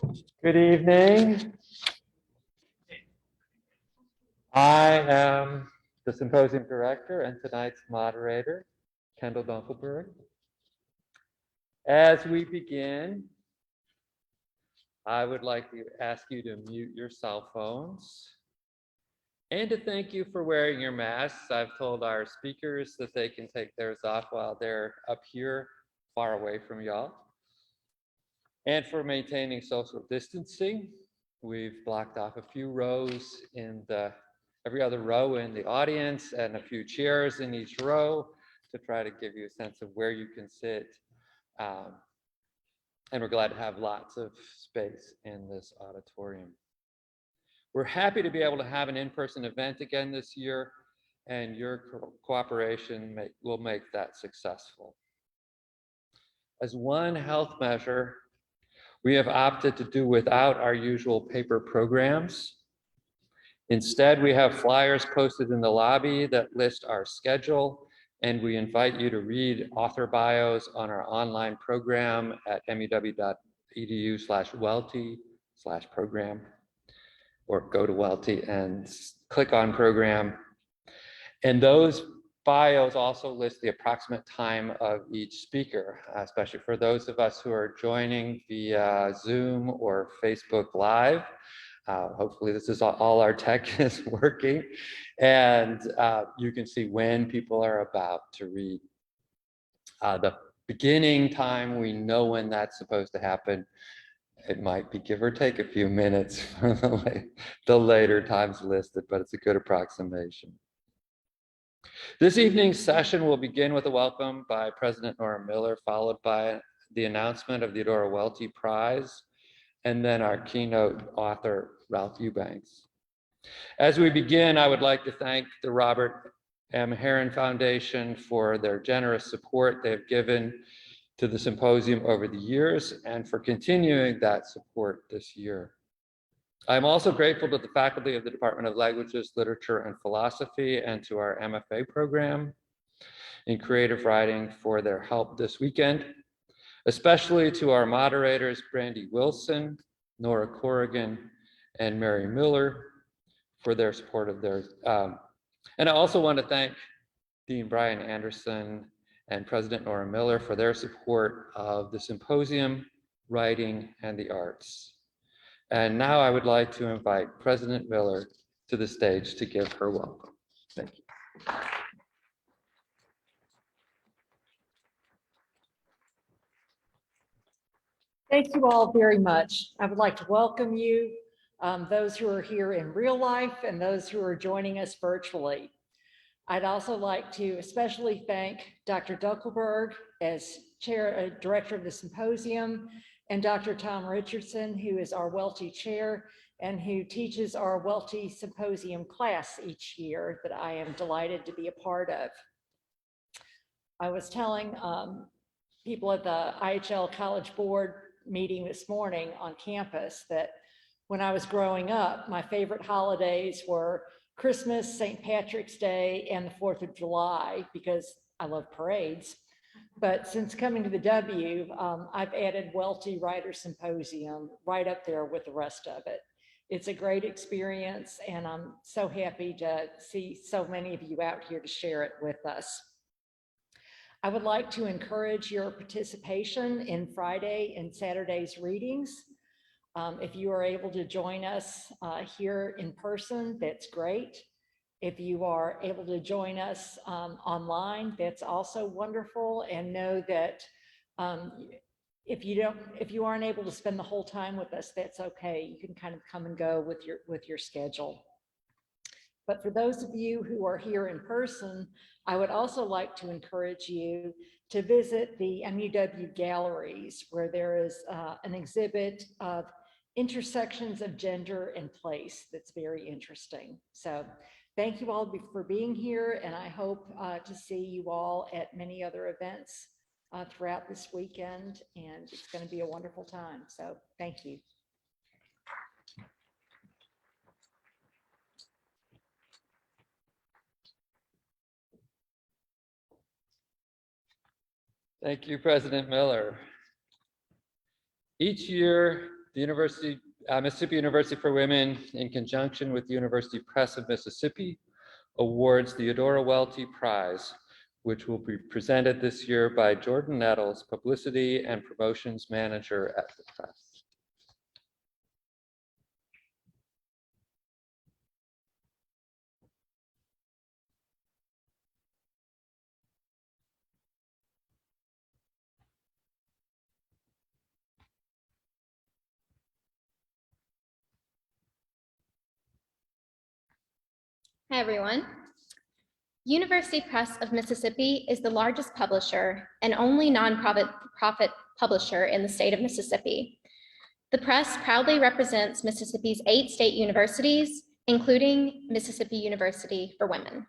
Good evening. I am the Symposium Director and tonight's moderator, Kendall Dunkelberg. As we begin, I would like to ask you to mute your cell phones and to thank you for wearing your masks. I've told our speakers that they can take theirs off while they're up here far away from y'all. And for maintaining social distancing, we've blocked off a few rows in every other row in the audience and a few chairs in each row to try to give you a sense of where you can sit. And we're glad to have lots of space in this auditorium. We're happy to be able to have an in-person event again this year, and your cooperation will make that successful. As one health measure, we have opted to do without our usual paper programs. Instead, we have flyers posted in the lobby that list our schedule, and we invite you to read author bios on our online program at meu.edu/Welty/program, or go to Welty and click on program. And those bios also list the approximate time of each speaker, especially for those of us who are joining via Zoom or Facebook Live. Hopefully this is all our tech is working, and you can see when people are about to read. The beginning time, we know when that's supposed to happen. It might be give or take a few minutes for the later times listed, but it's a good approximation. This evening's session will begin with a welcome by President Nora Miller, followed by the announcement of the Eudora Welty Prize, and then our keynote author, Ralph Eubanks. As we begin, I would like to thank the Robert M. Herron Foundation for their generous support they've given to the symposium over the years and for continuing that support this year. I'm also grateful to the faculty of the Department of Languages, Literature, and Philosophy and to our MFA program in creative writing for their help this weekend, especially to our moderators, Brandy Wilson, Nora Corrigan, and Mary Miller for their support of theirs. And I also want to thank Dean Brian Anderson and President Nora Miller for their support of the symposium, writing, and the arts. And now I would like to invite President Miller to the stage to give her welcome. Thank you. Thank you all very much. I would like to welcome you, those who are here in real life and those who are joining us virtually. I'd also like to especially thank Dr. Dunkelberg as director of the symposium, and Dr. Tom Richardson, who is our Welty chair and who teaches our Welty symposium class each year that I am delighted to be a part of. I was telling people at the IHL College Board meeting this morning on campus that when I was growing up, my favorite holidays were Christmas, St. Patrick's Day, and the 4th of July, because I love parades. But since coming to the W, I've added Welty Writer Symposium right up there with the rest of it. It's a great experience, and I'm so happy to see so many of you out here to share it with us. I would like to encourage your participation in Friday and Saturday's readings. If you are able to join us here in person, that's great. If you are able to join us online, that's also wonderful. And know that if you aren't able to spend the whole time with us, that's okay. You can kind of come and go with your schedule. But for those of you who are here in person, I would also like to encourage you to visit the MUW galleries, where there is an exhibit of intersections of gender and place that's very interesting. So thank you all for being here, and I hope to see you all at many other events throughout this weekend, and it's going to be a wonderful time. So thank you. Thank you, President Miller. Each year, the Mississippi University for Women, in conjunction with the University Press of Mississippi, awards the Eudora Welty Prize, which will be presented this year by Jordan Nettles, Publicity and Promotions Manager at the Press. Hi, everyone. University Press of Mississippi is the largest publisher and only nonprofit publisher in the state of Mississippi. The press proudly represents Mississippi's 8 state universities, including Mississippi University for Women.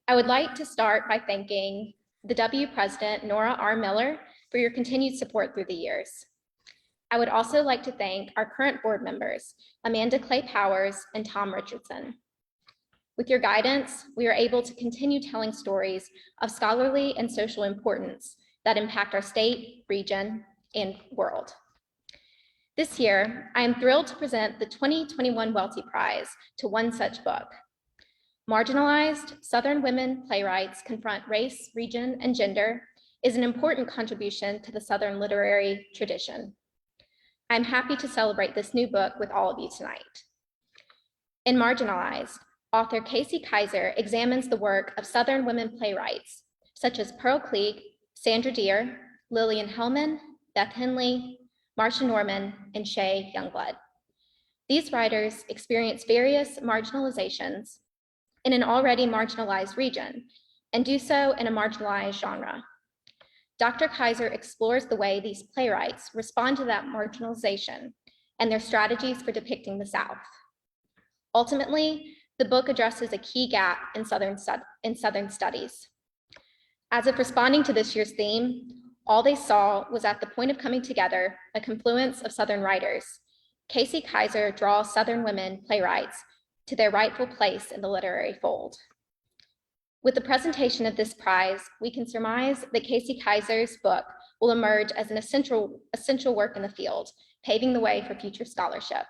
I would like to start by thanking the W President, Nora R. Miller, for your continued support through the years. I would also like to thank our current board members, Amanda Clay Powers and Tom Richardson. With your guidance, we are able to continue telling stories of scholarly and social importance that impact our state, region, and world. This year, I am thrilled to present the 2021 Welty Prize to one such book. Marginalized Southern Women Playwrights Confront Race, Region, and Gender is an important contribution to the Southern literary tradition. I'm happy to celebrate this new book with all of you tonight. In Marginalized, author Casey Kaiser examines the work of Southern women playwrights, such as Pearl Cleage, Sandra Deer, Lillian Hellman, Beth Henley, Marcia Norman, and Shay Youngblood. These writers experience various marginalizations in an already marginalized region, and do so in a marginalized genre. Dr. Kaiser explores the way these playwrights respond to that marginalization and their strategies for depicting the South. Ultimately, the book addresses a key gap in Southern studies. As of responding to this year's theme, all they saw was at the point of coming together, a confluence of Southern writers. Casey Kaiser draws Southern women playwrights to their rightful place in the literary fold. With the presentation of this prize, we can surmise that Casey Kaiser's book will emerge as an essential work in the field, paving the way for future scholarship.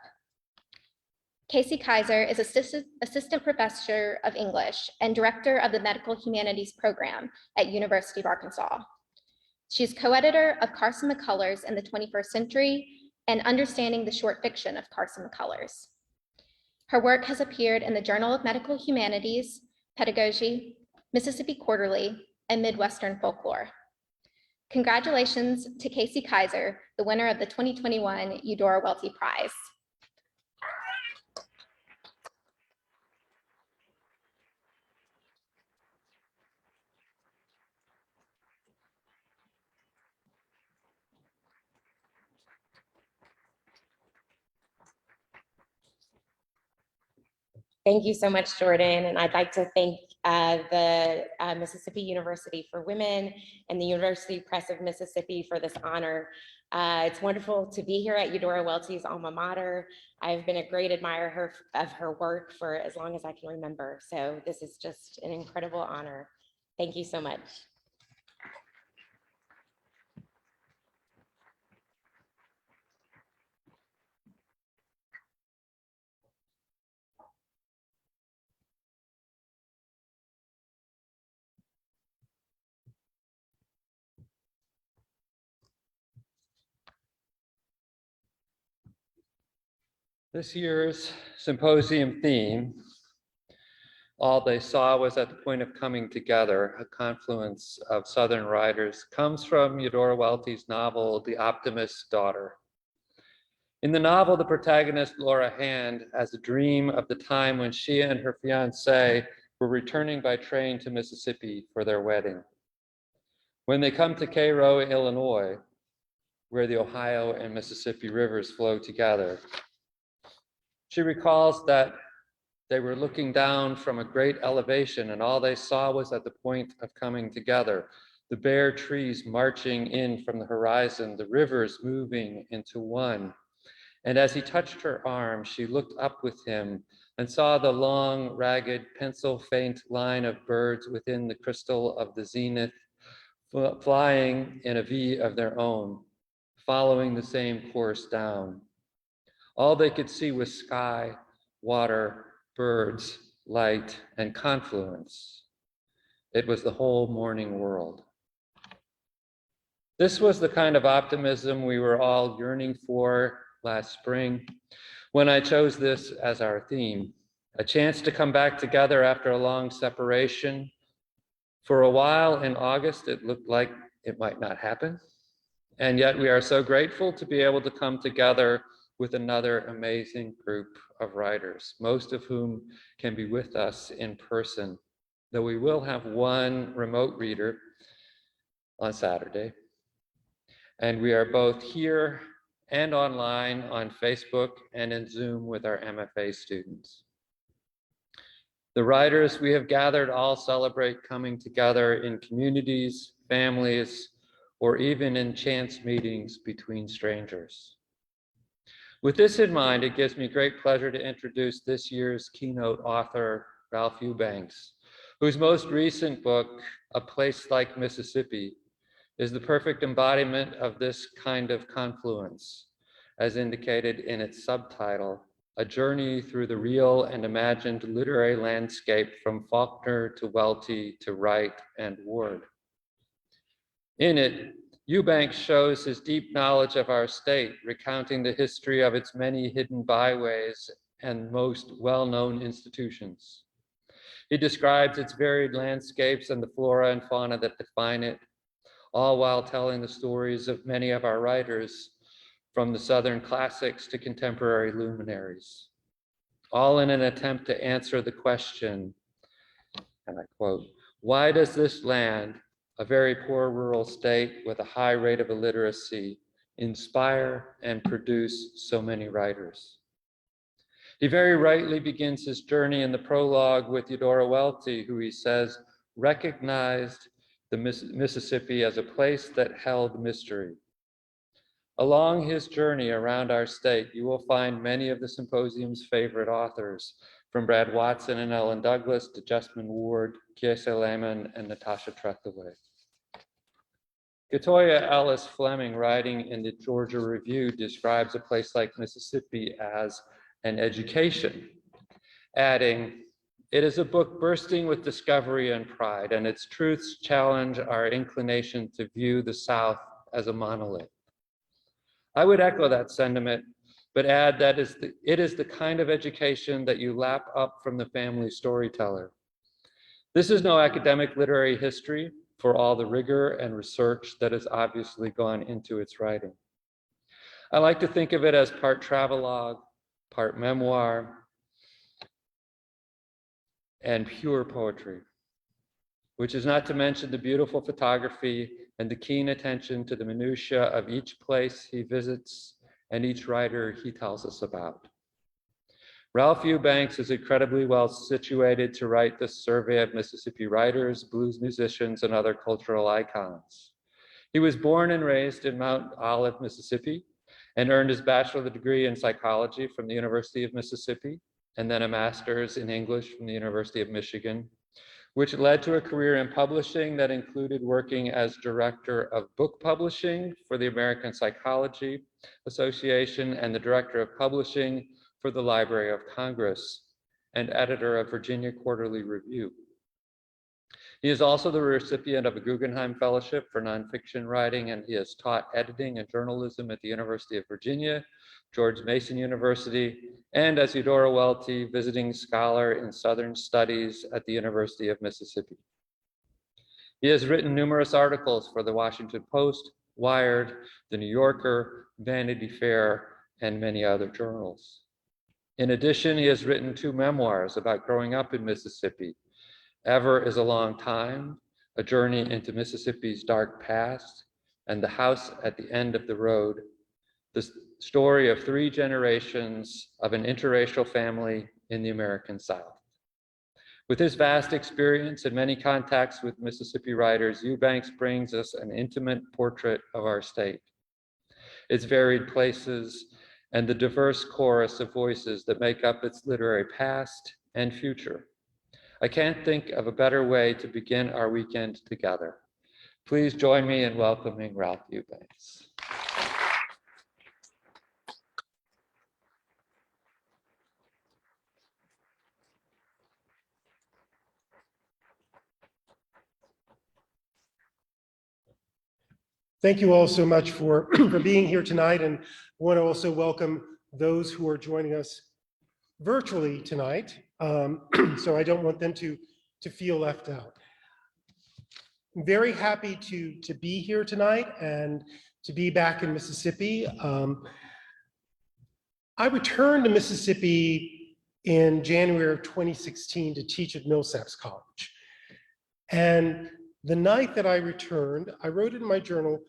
Casey Kaiser is Assistant Professor of English and Director of the Medical Humanities Program at University of Arkansas. She is co-editor of Carson McCullers in the 21st Century and Understanding the Short Fiction of Carson McCullers. Her work has appeared in the Journal of Medical Humanities, Pedagogy, Mississippi Quarterly, and Midwestern Folklore. Congratulations to Casey Kaiser, the winner of the 2021 Eudora Welty Prize. Thank you so much, Jordan. And I'd like to thank the Mississippi University for Women and the University Press of Mississippi for this honor. It's wonderful to be here at Eudora Welty's alma mater. I've been a great admirer of her work for as long as I can remember. So this is just an incredible honor. Thank you so much. This year's symposium theme, All They Saw Was at the Point of Coming Together, a confluence of Southern writers, comes from Eudora Welty's novel, The Optimist's Daughter. In the novel, the protagonist, Laura Hand, has a dream of the time when she and her fiancé were returning by train to Mississippi for their wedding. When they come to Cairo, Illinois, where the Ohio and Mississippi rivers flow together, she recalls that they were looking down from a great elevation and all they saw was at the point of coming together, the bare trees marching in from the horizon, the rivers moving into one. And as he touched her arm, she looked up with him and saw the long, ragged, pencil-faint line of birds within the crystal of the zenith, flying in a V of their own, following the same course down. All they could see was sky, water, birds, light, and confluence. It was the whole morning world. This was the kind of optimism we were all yearning for last spring when I chose this as our theme, a chance to come back together after a long separation. For a while in August, it looked like it might not happen. And yet we are so grateful to be able to come together with another amazing group of writers, most of whom can be with us in person, though we will have one remote reader on Saturday. And we are both here and online on Facebook and in Zoom with our MFA students. The writers we have gathered all celebrate coming together in communities, families, or even in chance meetings between strangers. With this in mind, it gives me great pleasure to introduce this year's keynote author, Ralph Eubanks, whose most recent book, A Place Like Mississippi, is the perfect embodiment of this kind of confluence, as indicated in its subtitle, A Journey Through the Real and Imagined Literary Landscape from Faulkner to Welty to Wright and Ward. In it, Eubanks shows his deep knowledge of our state, recounting the history of its many hidden byways and most well-known institutions. He describes its varied landscapes and the flora and fauna that define it, all while telling the stories of many of our writers, from the Southern classics to contemporary luminaries, all in an attempt to answer the question, and I quote, "Why does this land, a very poor rural state with a high rate of illiteracy, inspire and produce so many writers?" He very rightly begins his journey in the prologue with Eudora Welty, who he says recognized the Mississippi as a place that held mystery. Along his journey around our state, you will find many of the Symposium's favorite authors, from Brad Watson and Ellen Douglas to Jessamine Ward, Kiese Lehman, and Natasha Trethewey. Katoya Ellis Fleming, writing in the Georgia Review, describes A Place Like Mississippi as an education, adding, "It is a book bursting with discovery and pride, and its truths challenge our inclination to view the South as a monolith." I would echo that sentiment, but add that it is the kind of education that you lap up from the family storyteller. This is no academic literary history, for all the rigor and research that has obviously gone into its writing. I like to think of it as part travelogue, part memoir, and pure poetry, which is not to mention the beautiful photography and the keen attention to the minutiae of each place he visits and each writer he tells us about. Ralph Eubanks is incredibly well situated to write this survey of Mississippi writers, blues musicians, and other cultural icons. He was born and raised in Mount Olive, Mississippi, and earned his bachelor's degree in psychology from the University of Mississippi, and then a master's in English from the University of Michigan, which led to a career in publishing that included working as director of book publishing for the American Psychology Association and the director of publishing for the Library of Congress and editor of Virginia Quarterly Review. He is also the recipient of a Guggenheim Fellowship for Nonfiction Writing, and he has taught editing and journalism at the University of Virginia, George Mason University, and as Eudora Welty, visiting scholar in Southern Studies at the University of Mississippi. He has written numerous articles for the Washington Post, Wired, The New Yorker, Vanity Fair, and many other journals. In addition, he has written 2 memoirs about growing up in Mississippi, Ever is a Long Time, A Journey into Mississippi's Dark Past, and The House at the End of the Road, the story of 3 generations of an interracial family in the American South. With his vast experience and many contacts with Mississippi writers, Eubanks brings us an intimate portrait of our state, its varied places, and the diverse chorus of voices that make up its literary past and future. I can't think of a better way to begin our weekend together. Please join me in welcoming Ralph Eubanks. Thank you all so much for, for being here tonight, and I want to also welcome those who are joining us virtually tonight. So I don't want them to feel left out. I'm very happy to be here tonight and to be back in Mississippi. I returned to Mississippi in January of 2016 to teach at Millsaps College. And the night that I returned, I wrote in my journal,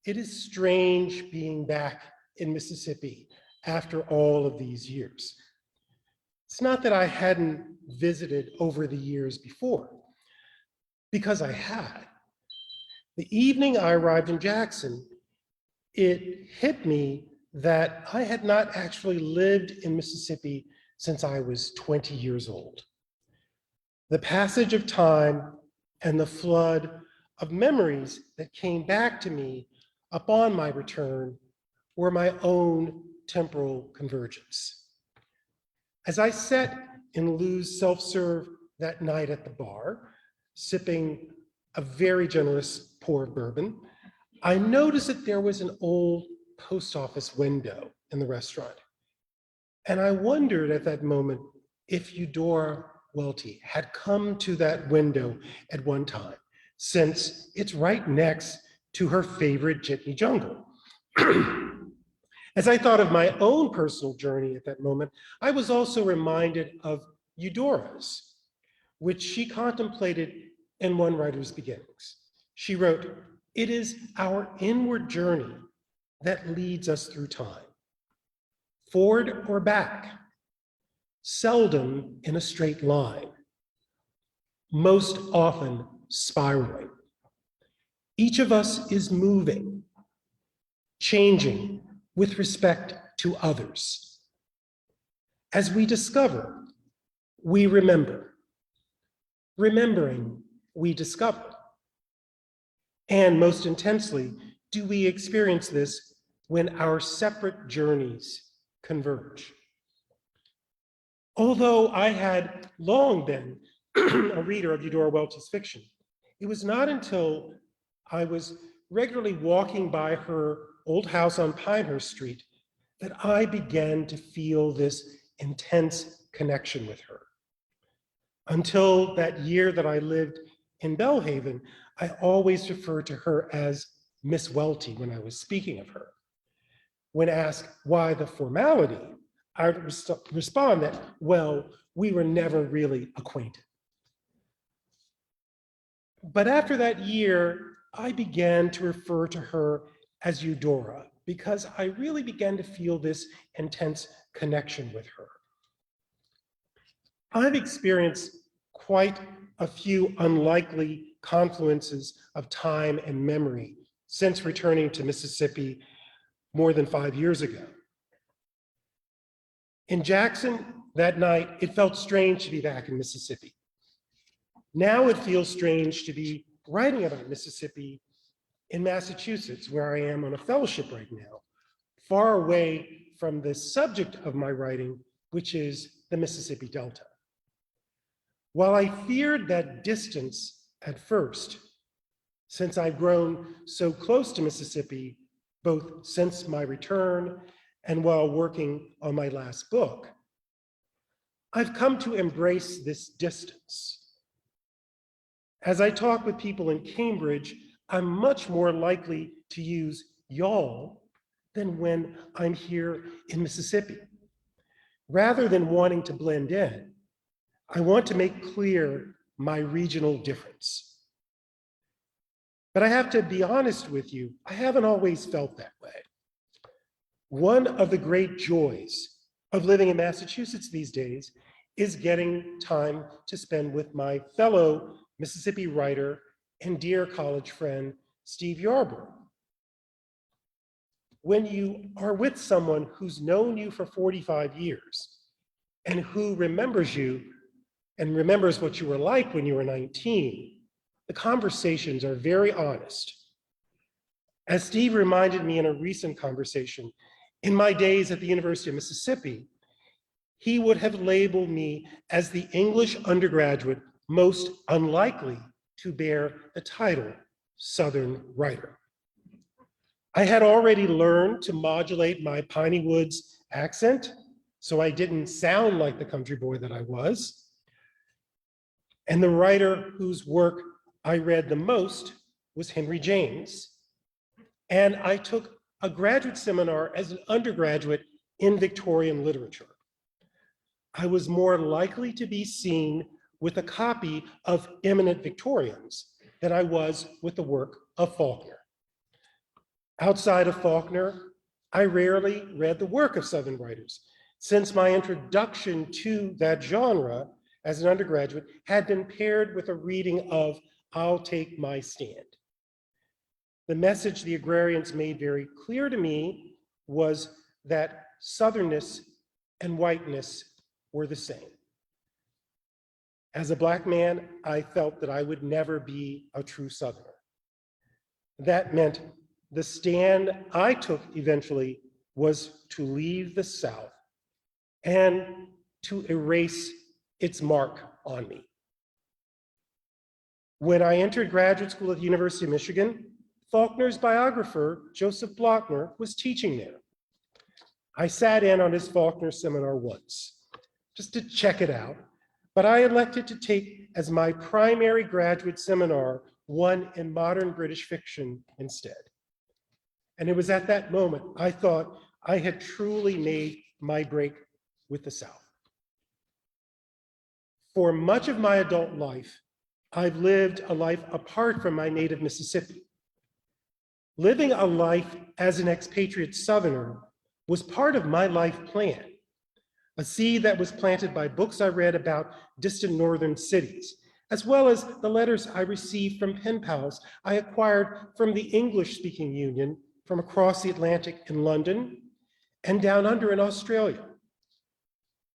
"It is strange being back in Mississippi after all of these years." It's not that I hadn't visited over the years before, because I had. The evening I arrived in Jackson, it hit me that I had not actually lived in Mississippi since I was 20 years old. The passage of time and the flood of memories that came back to me upon my return were my own temporal convergence. As I sat in Lou's self-serve that night at the bar, sipping a very generous pour of bourbon, I noticed that there was an old post office window in the restaurant. And I wondered at that moment if Eudora Welty had come to that window at one time, since it's right next to her favorite jitney jungle. As I thought of my own personal journey at that moment, I was also reminded of Eudora's, which she contemplated in one writer's beginnings. She wrote, "It is our inward journey that leads us through time, forward or back, seldom in a straight line, most often spiraling. Each of us is moving, changing with respect to others. As we discover, we remember. Remembering, we discover. And most intensely, do we experience this when our separate journeys converge." Although I had long been a reader of Eudora Welty's fiction, it was not until I was regularly walking by her old house on Pinehurst Street that I began to feel this intense connection with her. Until that year that I lived in Belhaven, I always referred to her as Miss Welty when I was speaking of her. When asked why the formality, I would respond that, well, we were never really acquainted. But after that year, I began to refer to her as Eudora because I really began to feel this intense connection with her. I've experienced quite a few unlikely confluences of time and memory since returning to Mississippi more than 5 years ago. In Jackson, that night, it felt strange to be back in Mississippi. Now it feels strange to be writing about Mississippi in Massachusetts, where I am on a fellowship right now, far away from the subject of my writing, which is the Mississippi Delta. While I feared that distance at first, since I've grown so close to Mississippi, both since my return and while working on my last book, I've come to embrace this distance. As I talk with people in Cambridge, I'm much more likely to use y'all than when I'm here in Mississippi. Rather than wanting to blend in, I want to make clear my regional difference. But I have to be honest with you, I haven't always felt that way. One of the great joys of living in Massachusetts these days is getting time to spend with my fellow Mississippi writer and dear college friend, Steve Yarbrough. When you are with someone who's known you for 45 years and who remembers you and remembers what you were like when you were 19, the conversations are very honest. As Steve reminded me in a recent conversation, in my days at the University of Mississippi, he would have labeled me as the English undergraduate most unlikely to bear the title Southern Writer. I had already learned to modulate my Piney Woods accent, so I didn't sound like the country boy that I was. And the writer whose work I read the most was Henry James. And I took a graduate seminar as an undergraduate in Victorian literature. I was more likely to be seen with a copy of eminent Victorians than I was with the work of Faulkner. Outside of Faulkner, I rarely read the work of Southern writers, since my introduction to that genre as an undergraduate had been paired with a reading of I'll Take My Stand. The message the agrarians made very clear to me was that Southernness and whiteness were the same. As a Black man, I felt that I would never be a true Southerner. That meant the stand I took eventually was to leave the South and to erase its mark on me. When I entered graduate school at the University of Michigan, Faulkner's biographer, Joseph Blockner, was teaching there. I sat in on his Faulkner seminar once, just to check it out, but I elected to take as my primary graduate seminar one in modern British fiction instead. And it was at that moment I thought I had truly made my break with the South. For much of my adult life, I've lived a life apart from my native Mississippi. Living a life as an expatriate Southerner was part of my life plan, a seed that was planted by books I read about distant northern cities, as well as the letters I received from pen pals I acquired from the English-speaking Union from across the Atlantic in London and down under in Australia.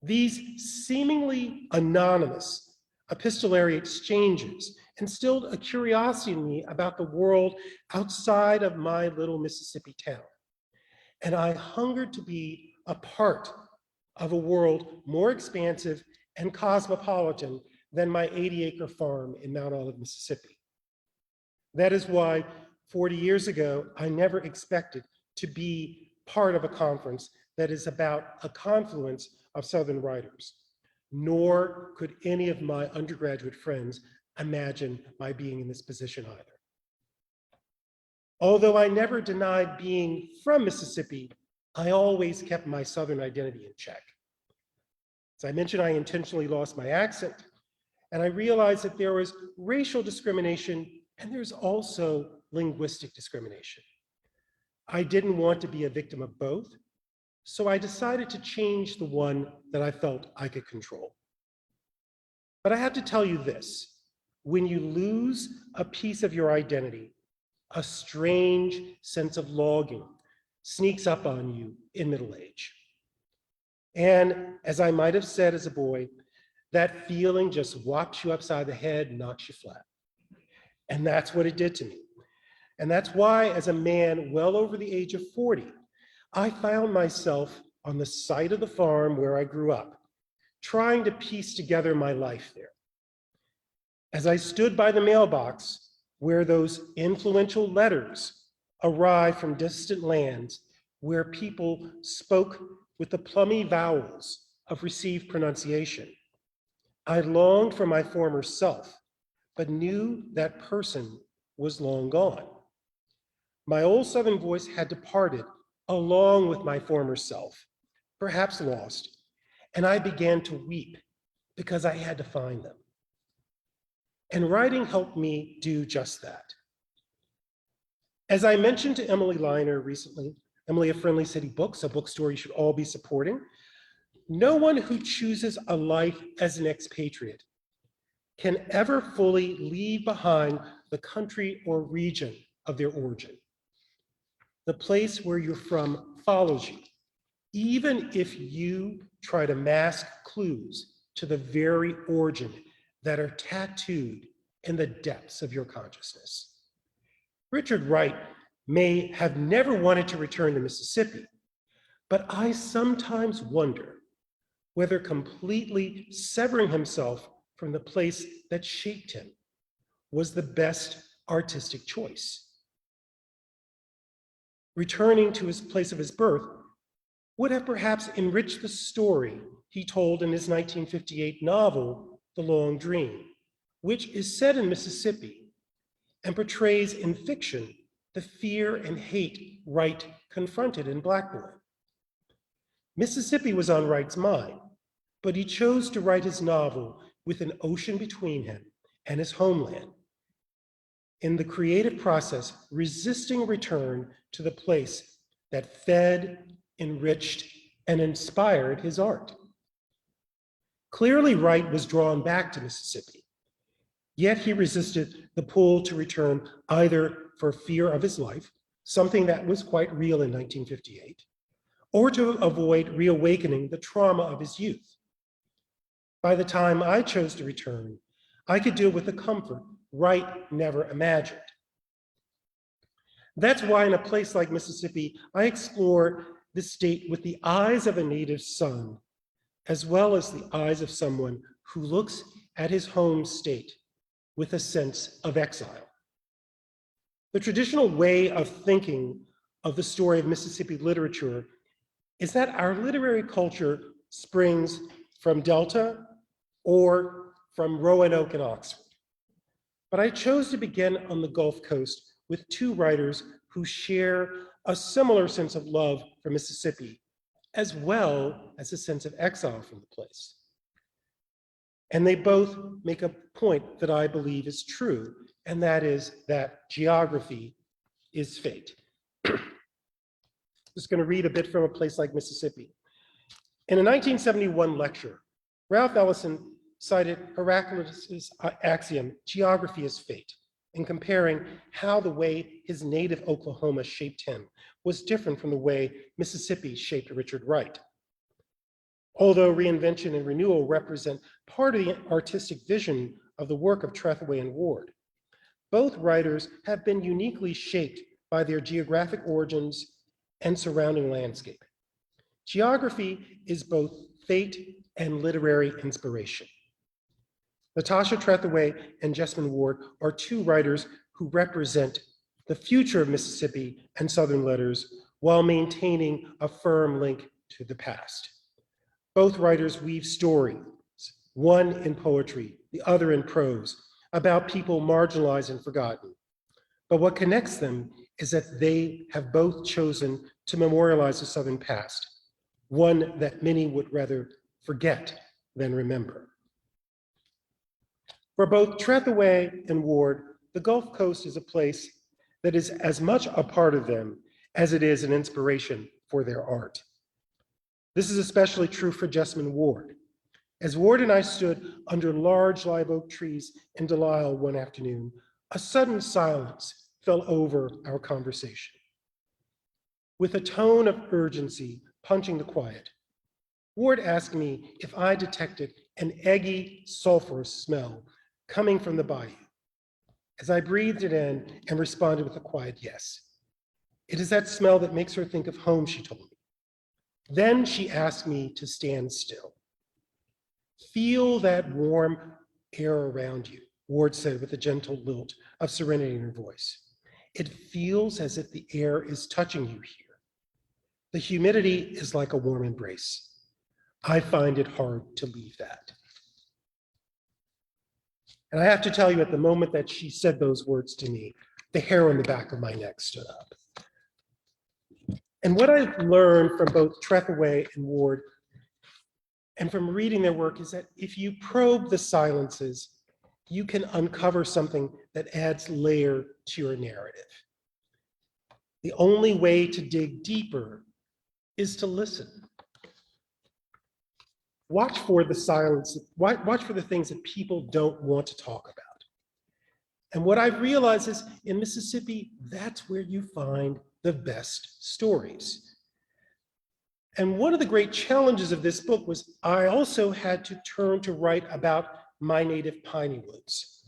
These seemingly anonymous epistolary exchanges instilled a curiosity in me about the world outside of my little Mississippi town. And I hungered to be a part of a world more expansive and cosmopolitan than my 80-acre farm in Mount Olive, Mississippi. That is why 40 years ago, I never expected to be part of a conference that is about a confluence of Southern writers, nor could any of my undergraduate friends imagine my being in this position either. Although I never denied being from Mississippi, I always kept my Southern identity in check. As I mentioned, I intentionally lost my accent, and I realized that there was racial discrimination and there's also linguistic discrimination. I didn't want to be a victim of both, so I decided to change the one that I felt I could control. But I have to tell you this, when you lose a piece of your identity, a strange sense of longing sneaks up on you in middle age. And as I might have said as a boy, that feeling just whops you upside the head and knocks you flat. And that's what it did to me. And that's why, as a man well over the age of 40, I found myself on the site of the farm where I grew up, trying to piece together my life there. As I stood by the mailbox where those influential letters arrived from distant lands, where people spoke with the plummy vowels of received pronunciation, I longed for my former self, but knew that person was long gone. My old Southern voice had departed along with my former self, perhaps lost, and I began to weep because I had to find them. And writing helped me do just that. As I mentioned to Emily Liner recently, Emily of Friendly City Books, a bookstore you should all be supporting, no one who chooses a life as an expatriate can ever fully leave behind the country or region of their origin. The place where you're from follows you, even if you try to mask clues to the very origin that are tattooed in the depths of your consciousness. Richard Wright may have never wanted to return to Mississippi, but I sometimes wonder whether completely severing himself from the place that shaped him was the best artistic choice. returning to his place of his birth, would have perhaps enriched the story he told in his 1958 novel, The Long Dream, which is set in Mississippi and portrays in fiction the fear and hate Wright confronted in Black Boy. Mississippi was on Wright's mind, but he chose to write his novel with an ocean between him and his homeland. In the creative process, resisting return to the place that fed, enriched, and inspired his art. Clearly, Wright was drawn back to Mississippi, yet he resisted the pull to return either for fear of his life, something that was quite real in 1958, or to avoid reawakening the trauma of his youth. By the time I chose to return, I could deal with the comfort Wright never imagined. That's why in a place like Mississippi, I explore the state with the eyes of a native son, as well as the eyes of someone who looks at his home state with a sense of exile. The traditional way of thinking of the story of Mississippi literature is that our literary culture springs from Delta or from Roanoke and Oxford. But I chose to begin on the Gulf Coast with two writers who share a similar sense of love for Mississippi, as well as a sense of exile from the place. And they both make a point that I believe is true, and that is that geography is fate. Just going to read a bit from a place like Mississippi. In a 1971 lecture, Ralph Ellison cited Heraclitus' axiom, geography is fate, in comparing how the way his native Oklahoma shaped him was different from the way Mississippi shaped Richard Wright. Although reinvention and renewal represent part of the artistic vision of the work of Trethewey and Ward, both writers have been uniquely shaped by their geographic origins and surrounding landscape. Geography is both fate and literary inspiration. Natasha Trethewey and Jessamine Ward are two writers who represent the future of Mississippi and Southern letters while maintaining a firm link to the past. Both writers weave stories, one in poetry, the other in prose, about people marginalized and forgotten. But what connects them is that they have both chosen to memorialize the Southern past, one that many would rather forget than remember. For both Trethewey and Ward, the Gulf Coast is a place that is as much a part of them as it is an inspiration for their art. This is especially true for Jessamine Ward. As Ward and I stood under large live oak trees in Delisle one afternoon, a sudden silence fell over our conversation. With a tone of urgency punching the quiet, Ward asked me if I detected an eggy, sulfurous smell coming from the bayou. As I breathed it in and responded with a quiet yes. It is that smell that makes her think of home, she told me. Then she asked me to stand still. Feel that warm air around you, Ward said with a gentle lilt of serenity in her voice. It feels as if the air is touching you here. The humidity is like a warm embrace. I find it hard to leave that. And I have to tell you, at the moment that she said those words to me, the hair on the back of my neck stood up. And what I've learned from both Trethewey and Ward, and from reading their work, is that if you probe the silences, you can uncover something that adds layer to your narrative. The only way to dig deeper is to listen. Watch for the silence, watch for the things that people don't want to talk about. And what I've realized is in Mississippi, that's where you find the best stories. And one of the great challenges of this book was I also had to turn to write about my native piney woods.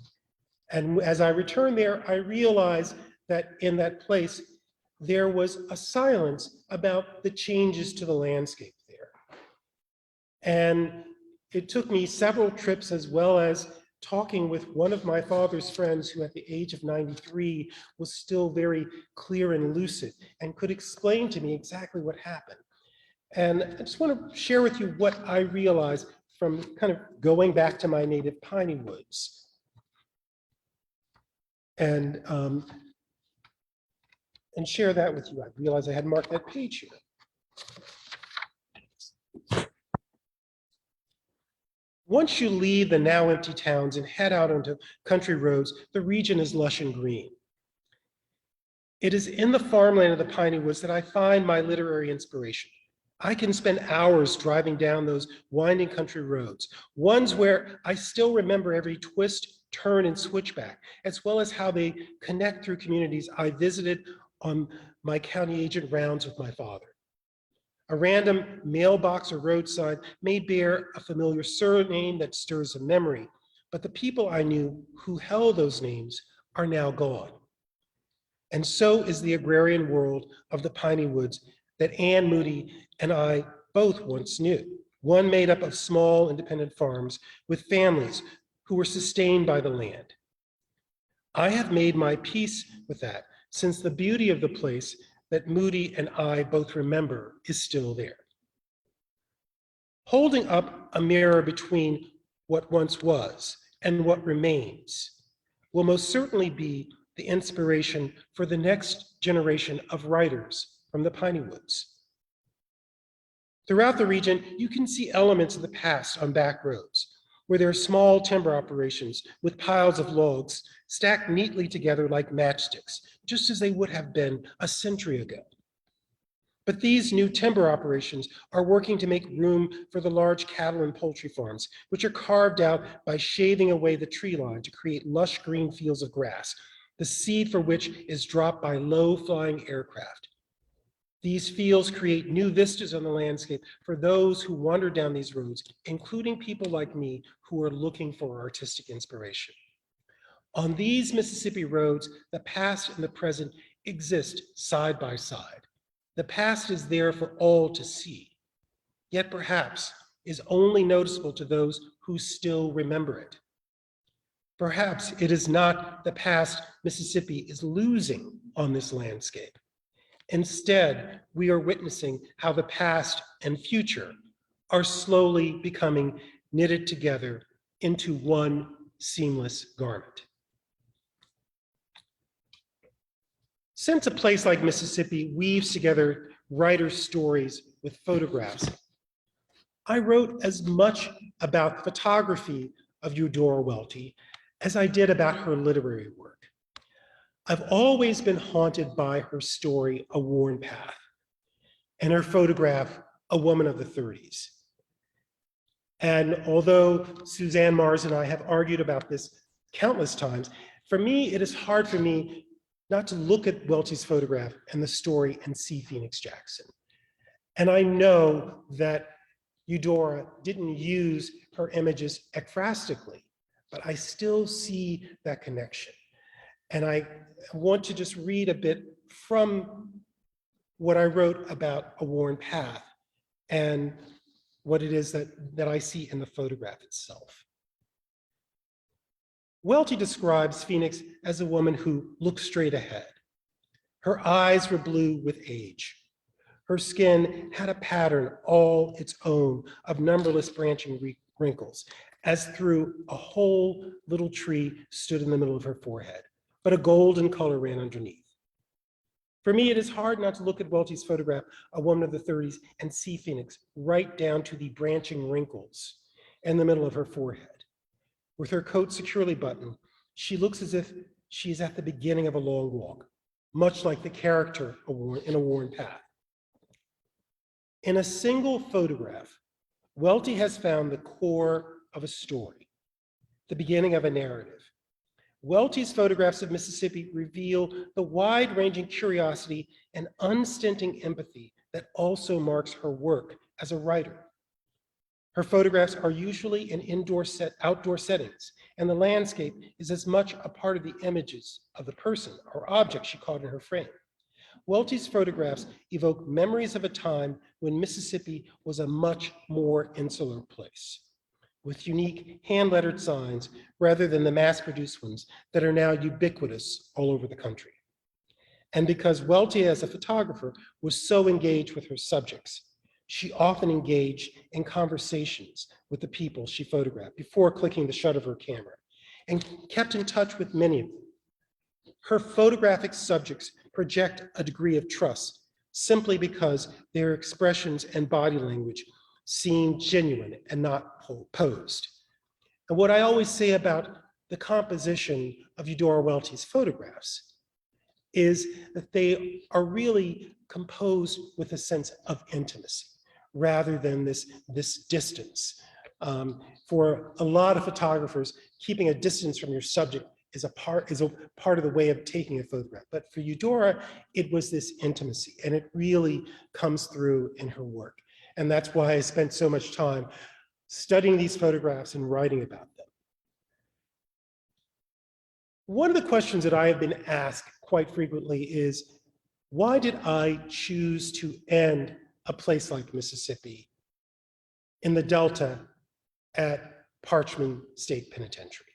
And as I returned there, I realized that in that place, there was a silence about the changes to the landscape there. And it took me several trips, as well as talking with one of my father's friends who at the age of 93 was still very clear and lucid and could explain to me exactly what happened. And I just want to share with you what I realized from kind of going back to my native piney woods. And share that with you. I realized I had marked that page here. Once you leave the now empty towns and head out onto country roads, the region is lush and green. It is in the farmland of the piney woods that I find my literary inspiration. I can spend hours driving down those winding country roads, ones where I still remember every twist, turn, and switchback, as well as how they connect through communities I visited on my county agent rounds with my father. A random mailbox or road sign may bear a familiar surname that stirs a memory, but the people I knew who held those names are now gone. And so is the agrarian world of the piney woods that Anne Moody and I both once knew, one made up of small independent farms with families who were sustained by the land. I have made my peace with that since the beauty of the place that Moody and I both remember is still there. Holding up a mirror between what once was and what remains will most certainly be the inspiration for the next generation of writers from the piney woods. Throughout the region, you can see elements of the past on back roads, where there are small timber operations with piles of logs stacked neatly together like matchsticks, just as they would have been a century ago. But these new timber operations are working to make room for the large cattle and poultry farms, which are carved out by shaving away the tree line to create lush green fields of grass, the seed for which is dropped by low-flying aircraft. These fields create new vistas on the landscape for those who wander down these roads, including people like me who are looking for artistic inspiration. On these Mississippi roads, the past and the present exist side by side. The past is there for all to see, yet perhaps is only noticeable to those who still remember it. Perhaps it is not the past Mississippi is losing on this landscape. Instead, we are witnessing how the past and future are slowly becoming knitted together into one seamless garment. Since a place like Mississippi weaves together writers' stories with photographs, I wrote as much about the photography of Eudora Welty as I did about her literary work. I've always been haunted by her story, A Worn Path, and her photograph, A Woman of the 30s. And although Suzanne Mars and I have argued about this countless times, for me, it is hard for me not to look at Welty's photograph and the story and see Phoenix Jackson. And I know that Eudora didn't use her images ekphrastically, but I still see that connection. And I want to just read a bit from what I wrote about A Worn Path and what it is that I see in the photograph itself. Welty describes Phoenix as a woman who looked straight ahead. Her eyes were blue with age. Her skin had a pattern all its own of numberless branching wrinkles, as through a whole little tree stood in the middle of her forehead, but a golden color ran underneath. For me, it is hard not to look at Welty's photograph, A Woman of the 30s, and see Phoenix right down to the branching wrinkles in the middle of her forehead. With her coat securely buttoned, she looks as if she is at the beginning of a long walk, much like the character in A Worn Path. In a single photograph, Welty has found the core of a story, the beginning of a narrative. Welty's photographs of Mississippi reveal the wide-ranging curiosity and unstinting empathy that also marks her work as a writer. Her photographs are usually in outdoor settings, and the landscape is as much a part of the images of the person or object she caught in her frame. Welty's photographs evoke memories of a time when Mississippi was a much more insular place. with unique hand-lettered signs rather than the mass-produced ones that are now ubiquitous all over the country. And because Welty, as a photographer, was so engaged with her subjects, she often engaged in conversations with the people she photographed before clicking the shutter of her camera and kept in touch with many of them. Her photographic subjects project a degree of trust simply because their expressions and body language seem genuine and not posed. And what I always say about the composition of Eudora Welty's photographs is that they are really composed with a sense of intimacy rather than this distance. For a lot of photographers, keeping a distance from your subject is a part of the way of taking a photograph. But for Eudora, it was this intimacy, and it really comes through in her work. And that's why I spent so much time studying these photographs and writing about them. One of the questions that I have been asked quite frequently is, why did I choose to end a place like Mississippi in the Delta at Parchman State Penitentiary?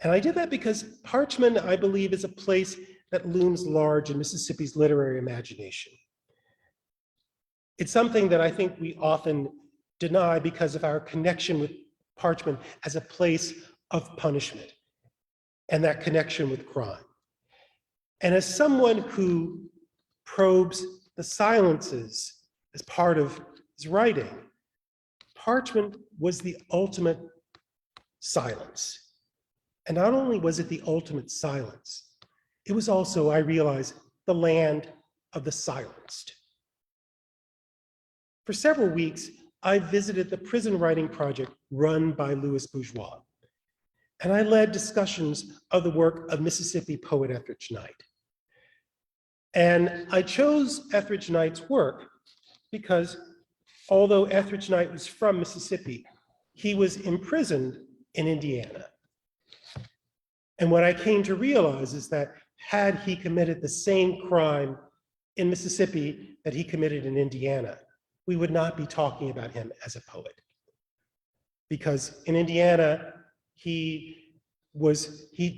And I did that because Parchman, I believe, is a place that looms large in Mississippi's literary imagination. It's something that I think we often deny because of our connection with Parchman as a place of punishment and that connection with crime. And as someone who probes the silences as part of his writing, Parchman was the ultimate silence. And not only was it the ultimate silence, it was also, I realized, the land of the silenced. For several weeks, I visited the prison writing project run by Louis Bourgeois, and I led discussions of the work of Mississippi poet Etheridge Knight. And I chose Etheridge Knight's work because although Etheridge Knight was from Mississippi, he was imprisoned in Indiana. And what I came to realize is that had he committed the same crime in Mississippi that he committed in Indiana, we would not be talking about him as a poet. Because in Indiana, he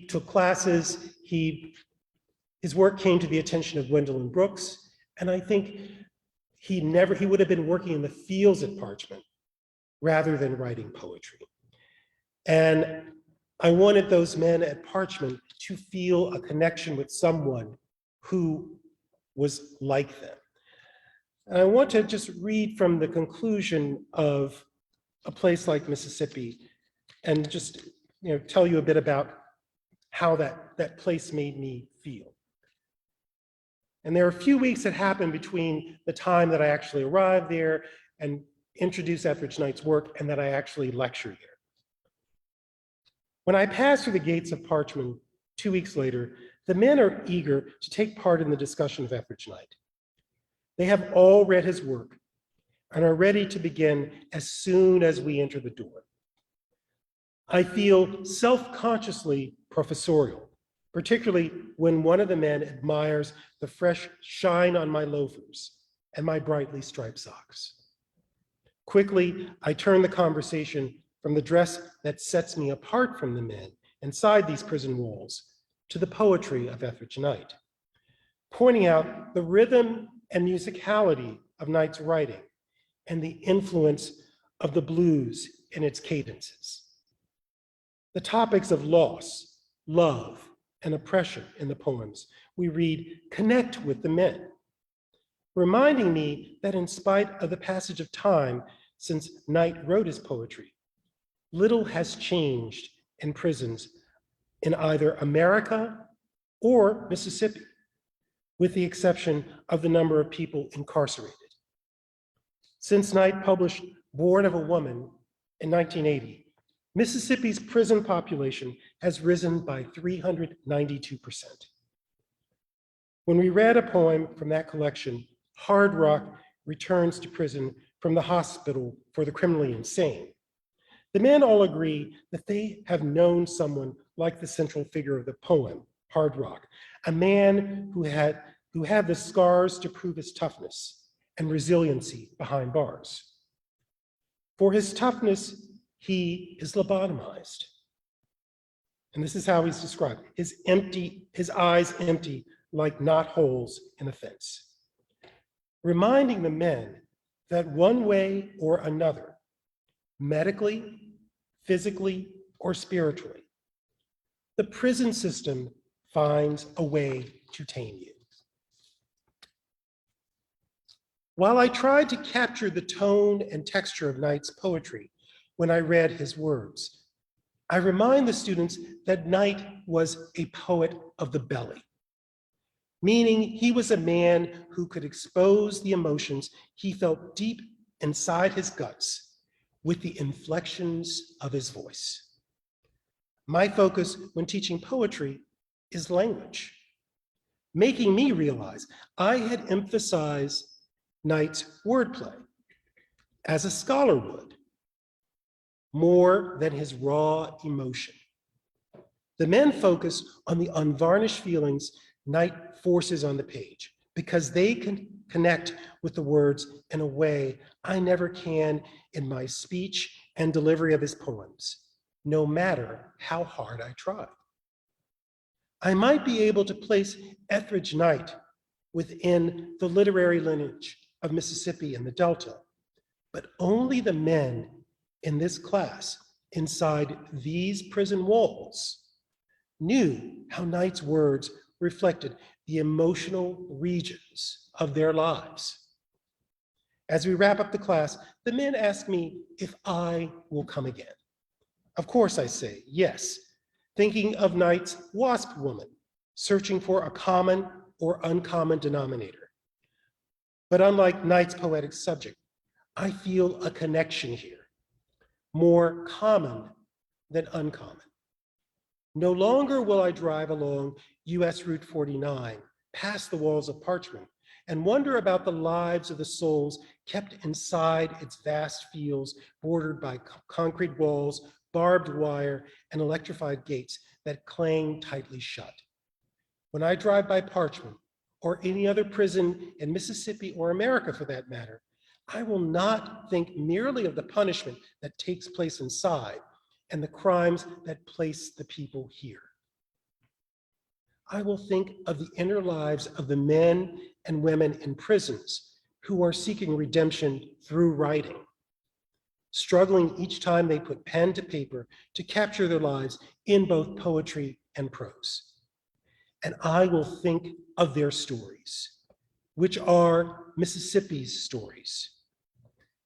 took classes, his work came to the attention of Gwendolyn Brooks, and I think he would have been working in the fields at Parchman rather than writing poetry. And I wanted those men at Parchman to feel a connection with someone who was like them. And I want to just read from the conclusion of A Place Like Mississippi and just tell you a bit about how that place made me feel. And there are a few weeks that happened between the time that I actually arrived there and introduced Etheridge Knight's work and that I actually lectured here. When I passed through the gates of Parchman 2 weeks later, the men are eager to take part in the discussion of Etheridge Knight. They have all read his work and are ready to begin as soon as we enter the door. I feel self-consciously professorial, particularly when one of the men admires the fresh shine on my loafers and my brightly striped socks. Quickly, I turn the conversation from the dress that sets me apart from the men inside these prison walls to the poetry of Etheridge Knight, pointing out the rhythm and musicality of Knight's writing and the influence of the blues in its cadences. The topics of loss, love, and oppression in the poems we read connect with the men, reminding me that in spite of the passage of time since Knight wrote his poetry, little has changed in prisons in either America or Mississippi, with the exception of the number of people incarcerated. Since Knight published Born of a Woman in 1980, Mississippi's prison population has risen by 392%. When we read a poem from that collection, Hard Rock returns to prison from the hospital for the criminally insane, the men all agree that they have known someone like the central figure of the poem, Hard Rock, a man who had the scars to prove his toughness and resiliency behind bars. For his toughness, he is lobotomized. And this is how he's described. His eyes empty like knotholes in a fence. Reminding the men that one way or another, medically, physically, or spiritually, the prison system finds a way to tame you. While I tried to capture the tone and texture of Knight's poetry when I read his words, I remind the students that Knight was a poet of the belly, meaning he was a man who could expose the emotions he felt deep inside his guts with the inflections of his voice. My focus when teaching poetry is language, making me realize I had emphasized Knight's wordplay, as a scholar would, more than his raw emotion. The men focus on the unvarnished feelings Knight forces on the page because they can connect with the words in a way I never can in my speech and delivery of his poems, no matter how hard I try. I might be able to place Etheridge Knight within the literary lineage of Mississippi and the Delta, but only the men in this class inside these prison walls knew how Knight's words reflected the emotional regions of their lives. As we wrap up the class, the men ask me if I will come again. Of course I say yes, thinking of Knight's wasp woman, searching for a common or uncommon denominator. But unlike Knight's poetic subject, I feel a connection here, more common than uncommon. No longer will I drive along US Route 49, past the walls of Parchment, and wonder about the lives of the souls kept inside its vast fields bordered by concrete walls, barbed wire, and electrified gates that clang tightly shut. When I drive by Parchment, or any other prison in Mississippi or America for that matter, I will not think merely of the punishment that takes place inside and the crimes that place the people here. I will think of the inner lives of the men and women in prisons who are seeking redemption through writing, struggling each time they put pen to paper to capture their lives in both poetry and prose. And I will think of their stories, which are Mississippi's stories.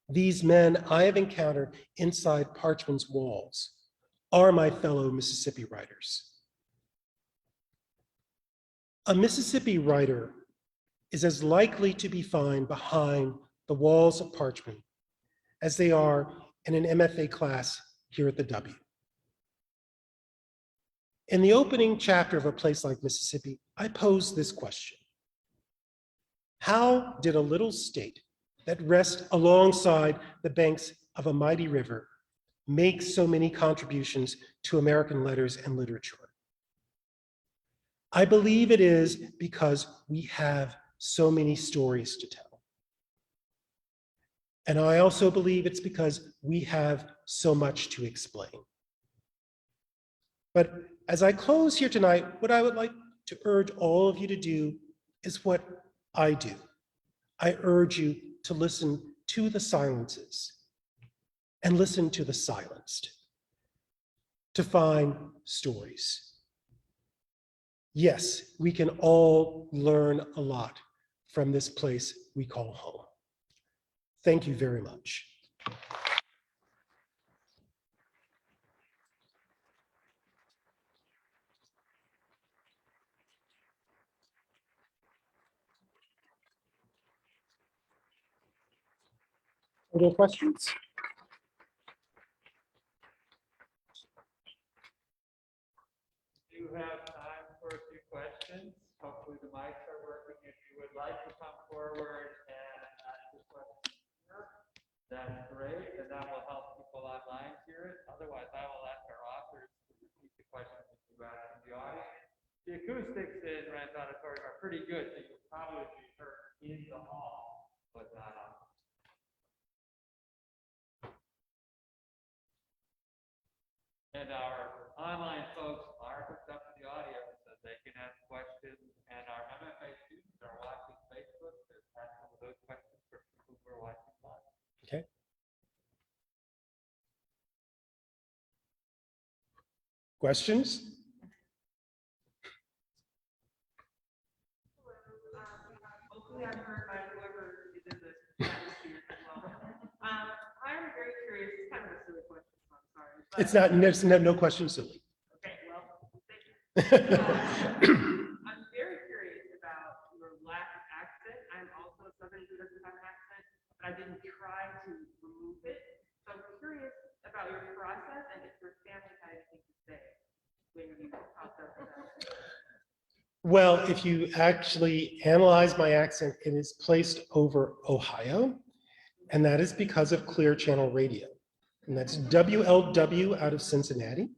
These men I have encountered inside Parchment's walls are my fellow Mississippi writers. A Mississippi writer is as likely to be found behind the walls of Parchment as they are in an MFA class here at the W. In the opening chapter of A Place Like Mississippi, I posed this question. How did a little state that rests alongside the banks of a mighty river make so many contributions to American letters and literature? I believe it is because we have so many stories to tell. And I also believe it's because we have so much to explain. But as I close here tonight, what I would like to urge all of you to do is what I do. I urge you to listen to the silences and listen to the silenced, to find stories. Yes, we can all learn a lot from this place we call home. Thank you very much. Are there questions? Do you have time for a few questions? Hopefully the mics are working. If you would like to come forward and ask a question here, that's great, and that will help people online hear it. Otherwise, I will ask our authors to repeat the questions that you asked in the audience. The acoustics in Rand Auditorium are pretty good, so you'll probably be heard in the hall, but not on. And our online folks are hooked up to the audio so they can ask questions. And our MFA students are watching Facebook to ask some of those questions for people who are watching live. Okay. Questions? Hopefully I'm heard by whoever is in the atmosphere as well. I'm very curious, it's kind of a silly question, so I'm sorry. but- It's not, no question silly. Okay, well, thank you. I'm very curious about your lack of accent. I'm also somebody who doesn't have an accent, but I didn't try to remove it. So I'm curious about your process and if your family had anything to say when you processed that. Well, if you actually analyze my accent, it is placed over Ohio, and that is because of Clear Channel Radio. And that's WLW out of Cincinnati,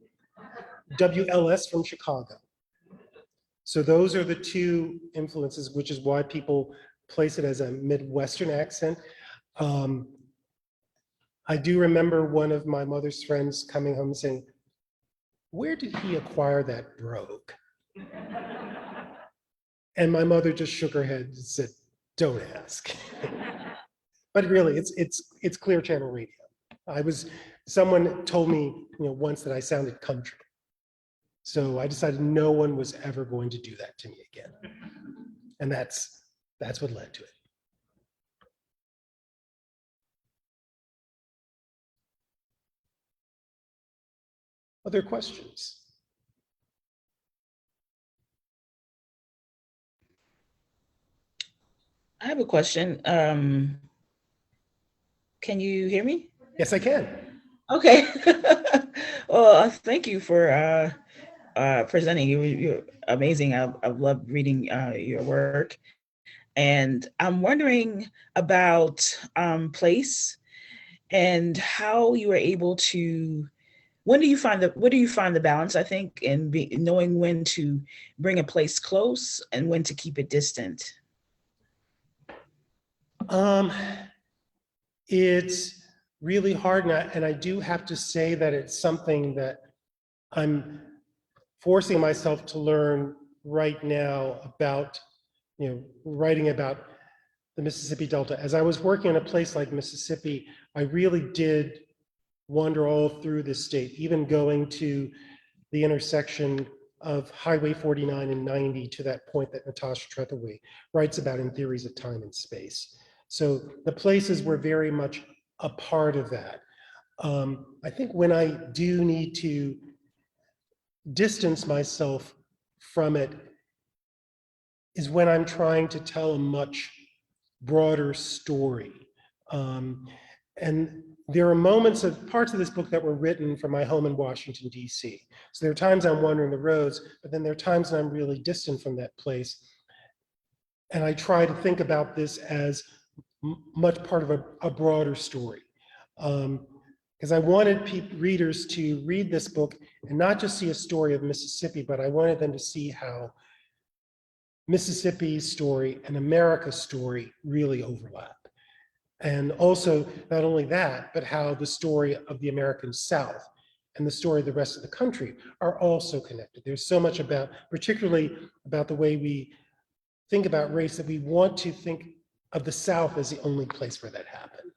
WLS from Chicago. So those are the two influences, which is why people place it as a Midwestern accent. I do remember one of my mother's friends coming home saying, "Where did he acquire that brogue?" And my mother just shook her head and said, "Don't ask." But really, it's Clear Channel Radio. Someone told me, once that I sounded country. So I decided no one was ever going to do that to me again. And that's what led to it. Other questions? I have a question. Can you hear me? Yes, I can. Okay. Well, thank you for presenting. You're amazing. I've loved reading your work. And I'm wondering about place and how you were able to, where do you find the balance, I think, in knowing when to bring a place close and when to keep it distant? It's really hard, and I do have to say that it's something that I'm forcing myself to learn right now about, writing about the Mississippi Delta. As I was working in a place like Mississippi, I really did wander all through this state, even going to the intersection of Highway 49 and 90 to that point that Natasha Trethewey writes about in Theories of Time and Space. So the places were very much a part of that. I think when I do need to distance myself from it is when I'm trying to tell a much broader story. And there are parts of this book that were written from my home in Washington, D.C. So there are times I'm wandering the roads, but then there are times when I'm really distant from that place. And I try to think about this as much part of a broader story. Because I wanted readers to read this book and not just see a story of Mississippi, but I wanted them to see how Mississippi's story and America's story really overlap. And also, not only that, but how the story of the American South and the story of the rest of the country are also connected. There's so much particularly about the way we think about race, that we want to think of the South as the only place where that happened.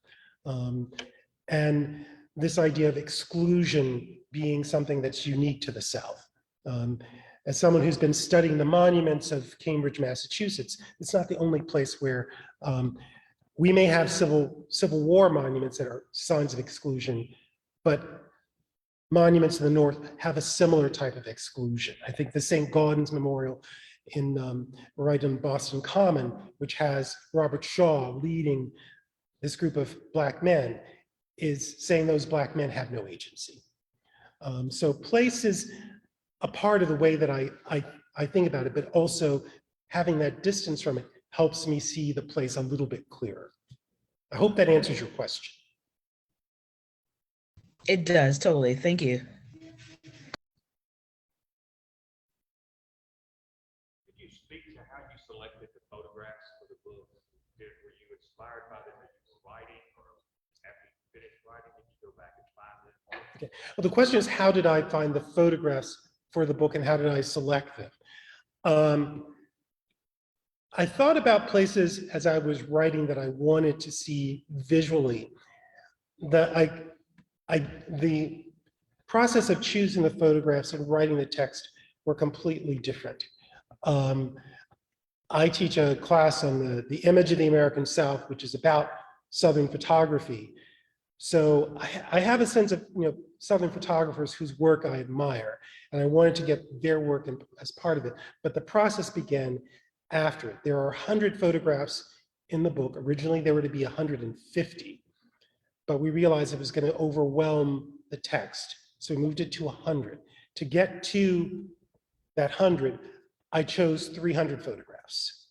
And this idea of exclusion being something that's unique to the South. As someone who's been studying the monuments of Cambridge, Massachusetts, it's not the only place where we may have Civil War monuments that are signs of exclusion, but monuments in the North have a similar type of exclusion. I think the St. Gaudens Memorial right in Boston Common, which has Robert Shaw leading this group of Black men, is saying those Black men have no agency. So place is a part of the way that I think about it, but also having that distance from it helps me see the place a little bit clearer. I hope that answers your question. It does, totally. Thank you. Could you speak to how you selected the photographs for the book? Were you inspired by them as you were writing, or after you finished writing, did you go back and find them? Okay. Well, the question is, how did I find the photographs for the book and how did I select them? I thought about places as I was writing that I wanted to see visually. The process of choosing the photographs and writing the text were completely different. I teach a class on the image of the American South, which is about Southern photography. So I have a sense of Southern photographers whose work I admire, and I wanted to get their work as part of it. But the process began after it. There are 100 photographs in the book. Originally, there were to be 150, but we realized it was going to overwhelm the text. So we moved it to 100. To get to that 100, I chose 300 photographs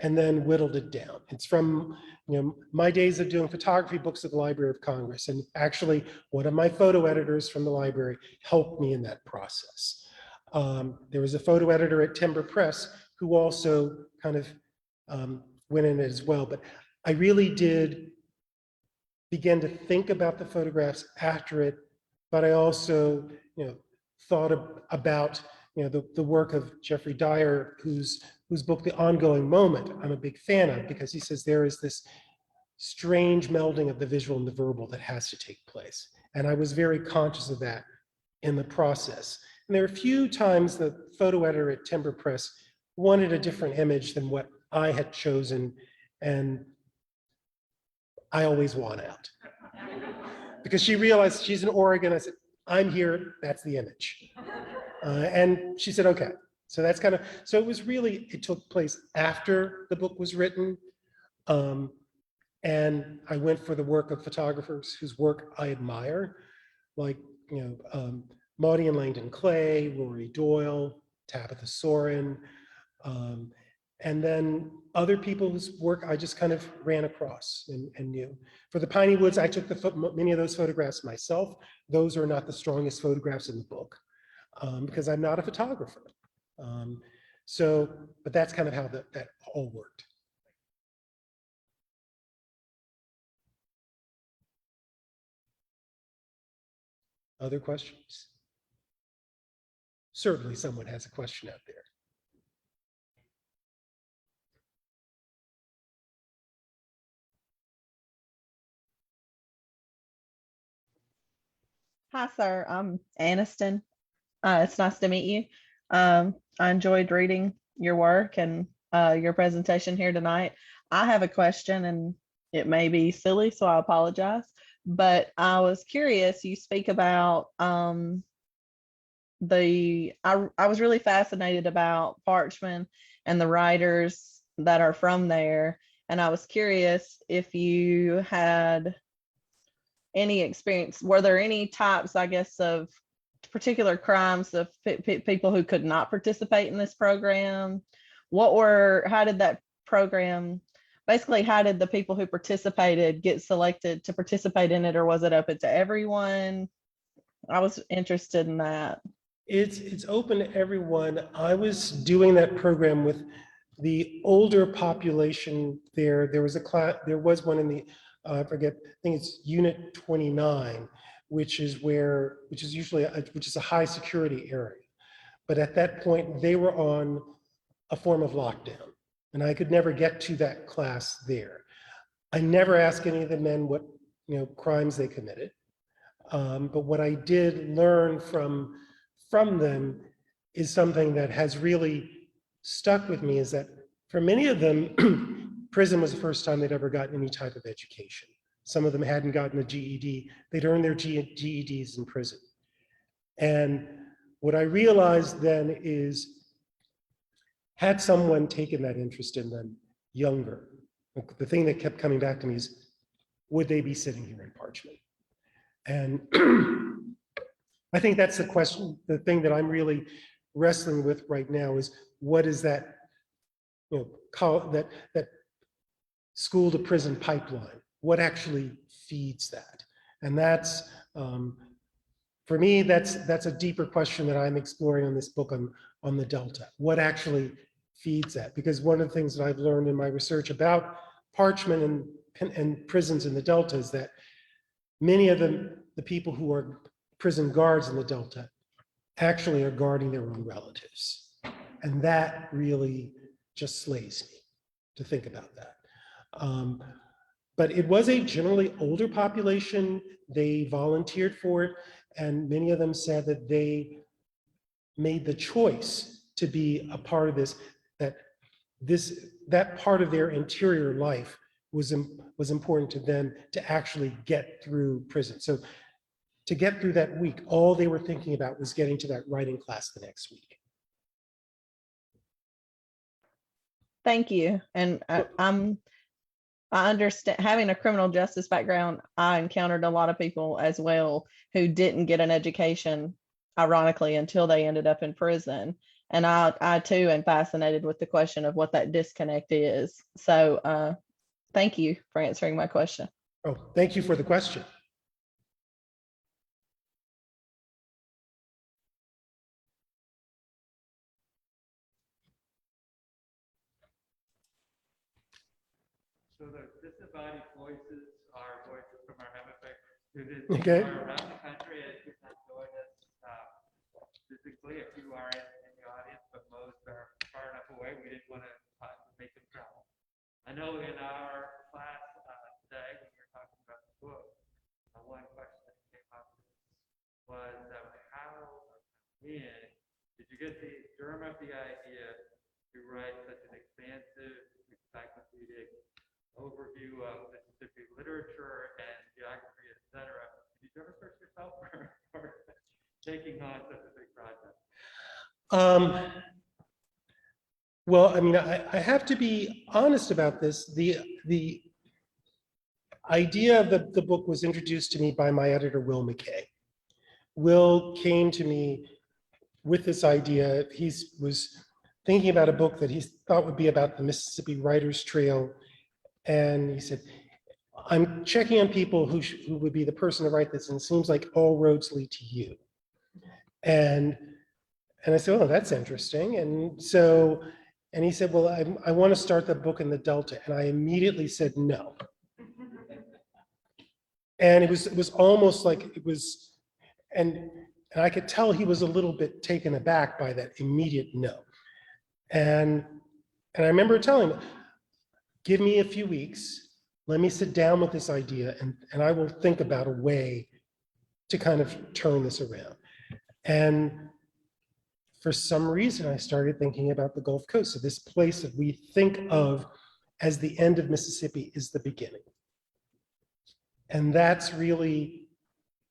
and then whittled it down. It's from my days of doing photography books at the Library of Congress. And actually, one of my photo editors from the library helped me in that process. There was a photo editor at Timber Press who also kind of went in it as well. But I really did begin to think about the photographs after it, but I also thought about the work of Jeffrey Dyer, whose book, The Ongoing Moment, I'm a big fan of, because he says there is this strange melding of the visual and the verbal that has to take place. And I was very conscious of that in the process. And there were a few times the photo editor at Timber Press wanted a different image than what I had chosen, and I always won out. Because she realized she's in Oregon. I said, I'm here, that's the image. And she said, okay. So that's so it took place after the book was written. And I went for the work of photographers whose work I admire, like, Maudie and Langdon Clay, Rory Doyle, Tabitha Soren, and then other people whose work I just kind of ran across and knew. For the Piney Woods, I took many of those photographs myself. Those are not the strongest photographs in the book because I'm not a photographer. But that's kind of how that all worked. Other questions? Certainly someone has a question out there. Hi, sir. I'm Aniston. It's nice to meet you. I enjoyed reading your work and your presentation here tonight. I have a question, and it may be silly, so I apologize. But I was curious, you speak about I was really fascinated about Parchman and the writers that are from there. And I was curious if you had any experience, were there any types, I guess, of particular crimes of people who could not participate in this program? How did that program, basically, how did the people who participated get selected to participate in it, or was it open to everyone? I was interested in that. It's open to everyone. I was doing that program with the older population there. There was one in the, I think it's Unit 29, which is a high security area. But at that point, they were on a form of lockdown, and I could never get to that class there. I never asked any of the men what crimes they committed, but what I did learn from them is something that has really stuck with me, is that for many of them, prison was the first time they'd ever gotten any type of education. Some of them hadn't gotten a GED. They'd earned their GEDs in prison. And what I realized then is, had someone taken that interest in them younger, the thing that kept coming back to me is, would they be sitting here in Parchman? And I think that's the question, the thing that I'm really wrestling with right now is, what is that, that school to prison pipeline? What actually feeds that? And that's, for me, that's a deeper question that I'm exploring on this book on the Delta. What actually feeds that? Because one of the things that I've learned in my research about Parchman and prisons in the Delta is that many of them the people who are prison guards in the Delta actually are guarding their own relatives. And that really just slays me to think about that. But it was a generally older population. They volunteered for it, and many of them said that they made the choice to be a part of this, that part of their interior life was important to them to actually get through prison. So to get through that week, all they were thinking about was getting to that writing class the next week. Thank you. And I understand, having a criminal justice background, I encountered a lot of people as well who didn't get an education, ironically, until they ended up in prison. And I too am fascinated with the question of what that disconnect is. So thank you for answering my question. Oh, thank you for the question. So the disembodied voices are voices from our MFA students Okay. who are around the country and who can join us physically. A few are in the audience, but most are far enough away. We didn't want to make them travel. I know in our class today, when we were talking about the book, one question that came up was how or when did you get the germ of the idea to write such an expansive encyclopedic overview of Mississippi literature and geography, etc. Did you ever search yourself for taking on such a big project? Well, I mean, I have to be honest about this. The idea of the book was introduced to me by my editor, Will McKay. Will came to me with this idea. He was thinking about a book that he thought would be about the Mississippi Writers Trail. And he said, I'm checking on people who would be the person to write this, and it seems like all roads lead to you. And I said, oh, that's interesting. And he said, well, I want to start the book in the Delta. And I immediately said no. And it was almost like it was, and I could tell he was a little bit taken aback by that immediate no. And I remember telling him, give me a few weeks, let me sit down with this idea, and I will think about a way to kind of turn this around. And for some reason, I started thinking about the Gulf Coast. So this place that we think of as the end of Mississippi is the beginning. And that's really,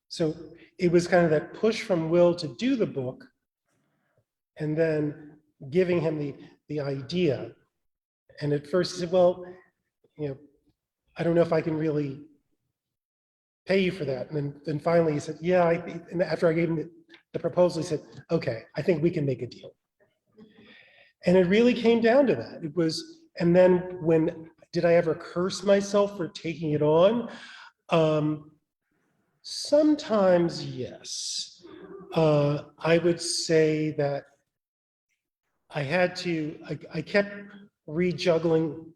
so it was kind of that push from Will to do the book, and then giving him the idea. And at first he said, well, I don't know if I can really pay you for that. And then finally he said, yeah, and after I gave him the proposal, he said, okay, I think we can make a deal. And it really came down to that. It was, and then did I ever curse myself for taking it on? Sometimes, yes. I would say that I kept rejuggling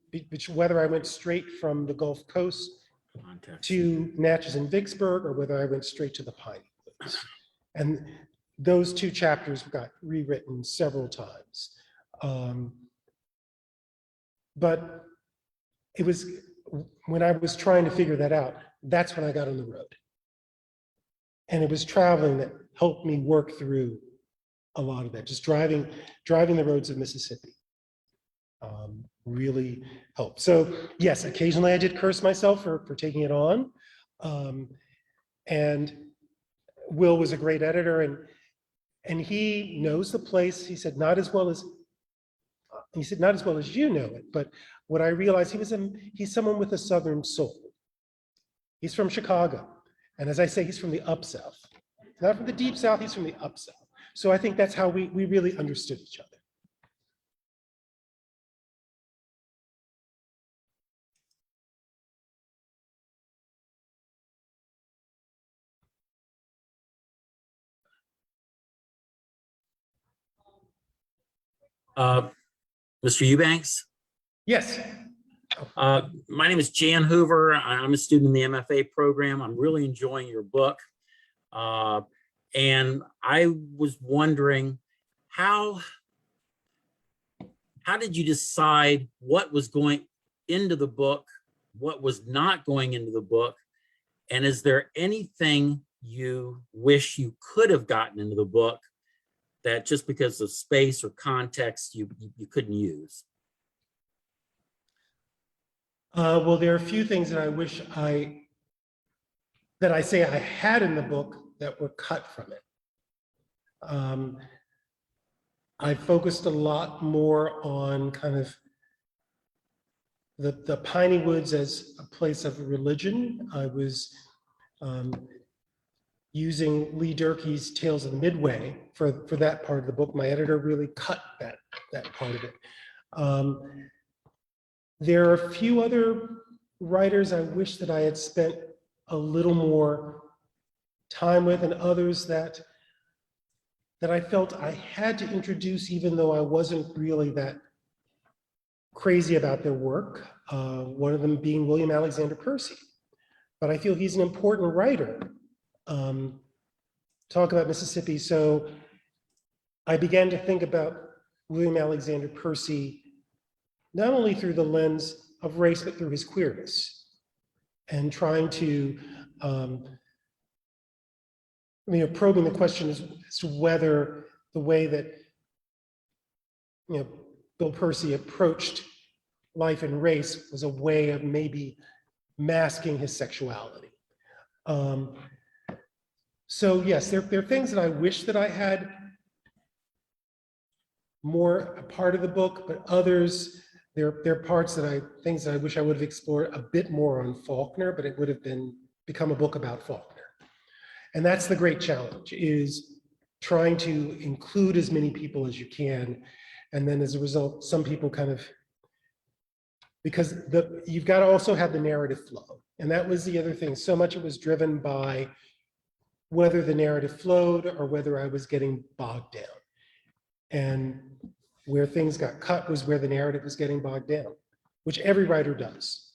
whether I went straight from the Gulf Coast to Natchez and Vicksburg, or whether I went straight to the Piney Woods. And those two chapters got rewritten several times. But it was, when I was trying to figure that out, that's when I got on the road. And it was traveling that helped me work through a lot of that. Just driving the roads of Mississippi really helped. So yes, occasionally I did curse myself for taking it on. And Will was a great editor, and he knows the place. He said, not as well as you know it, but what I realized, he's someone with a Southern soul. He's from Chicago. And as I say, he's from the up South. Not from the deep South, he's from the up South. So I think that's how we really understood each other. Mr. Eubanks? Yes. My name is Jan Hoover. I'm a student in the MFA program. I'm really enjoying your book. And I was wondering, how did you decide what was going into the book, what was not going into the book? And is there anything you wish you could have gotten into the book that just because of space or context you couldn't use? Well, there are a few things that I wish that I say I had in the book that were cut from it. I focused a lot more on kind of the Piney Woods as a place of religion. I was using Lee Durkee's Tales of the Midway for that part of the book. My editor really cut that part of it. There are a few other writers I wish that I had spent a little more time with, and others that I felt I had to introduce, even though I wasn't really that crazy about their work. One of them being William Alexander Percy. But I feel he's an important writer. Talk about Mississippi. So I began to think about William Alexander Percy, not only through the lens of race, but through his queerness, and trying to, probing the question as to whether the way that, Bill Percy approached life and race was a way of maybe masking his sexuality. So yes, there are things that I wish that I had more a part of the book, but others, there are parts things that I wish I would have explored a bit more on Faulkner, but it would have become a book about Faulkner. And that's the great challenge, is trying to include as many people as you can. And then as a result, some people kind of, because you've got to also have the narrative flow. And that was the other thing. So much it was driven by whether the narrative flowed or whether I was getting bogged down. And where things got cut was where the narrative was getting bogged down, which every writer does.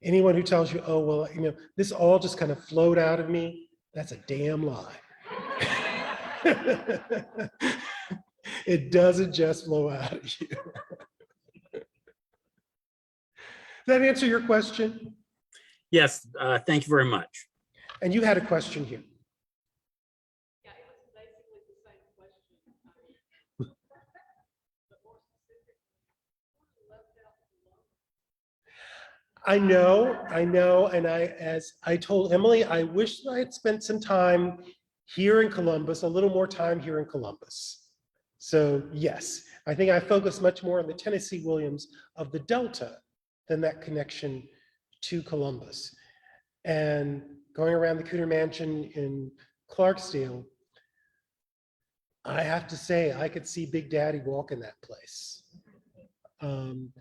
Anyone who tells you, oh, well, this all just kind of flowed out of me, that's a damn lie. It doesn't just flow out of you. Does that answer your question? Yes, thank you very much. And you had a question here. Yeah, it was basically the same question. But more specific, left out Columbus. I know, and as I told Emily, I wish that I had spent some time here in Columbus, a little more time here in Columbus. So yes, I think I focused much more on the Tennessee Williams of the Delta than that connection to Columbus. And going around the Cooter Mansion in Clarksdale, I have to say, I could see Big Daddy walk in that place. And,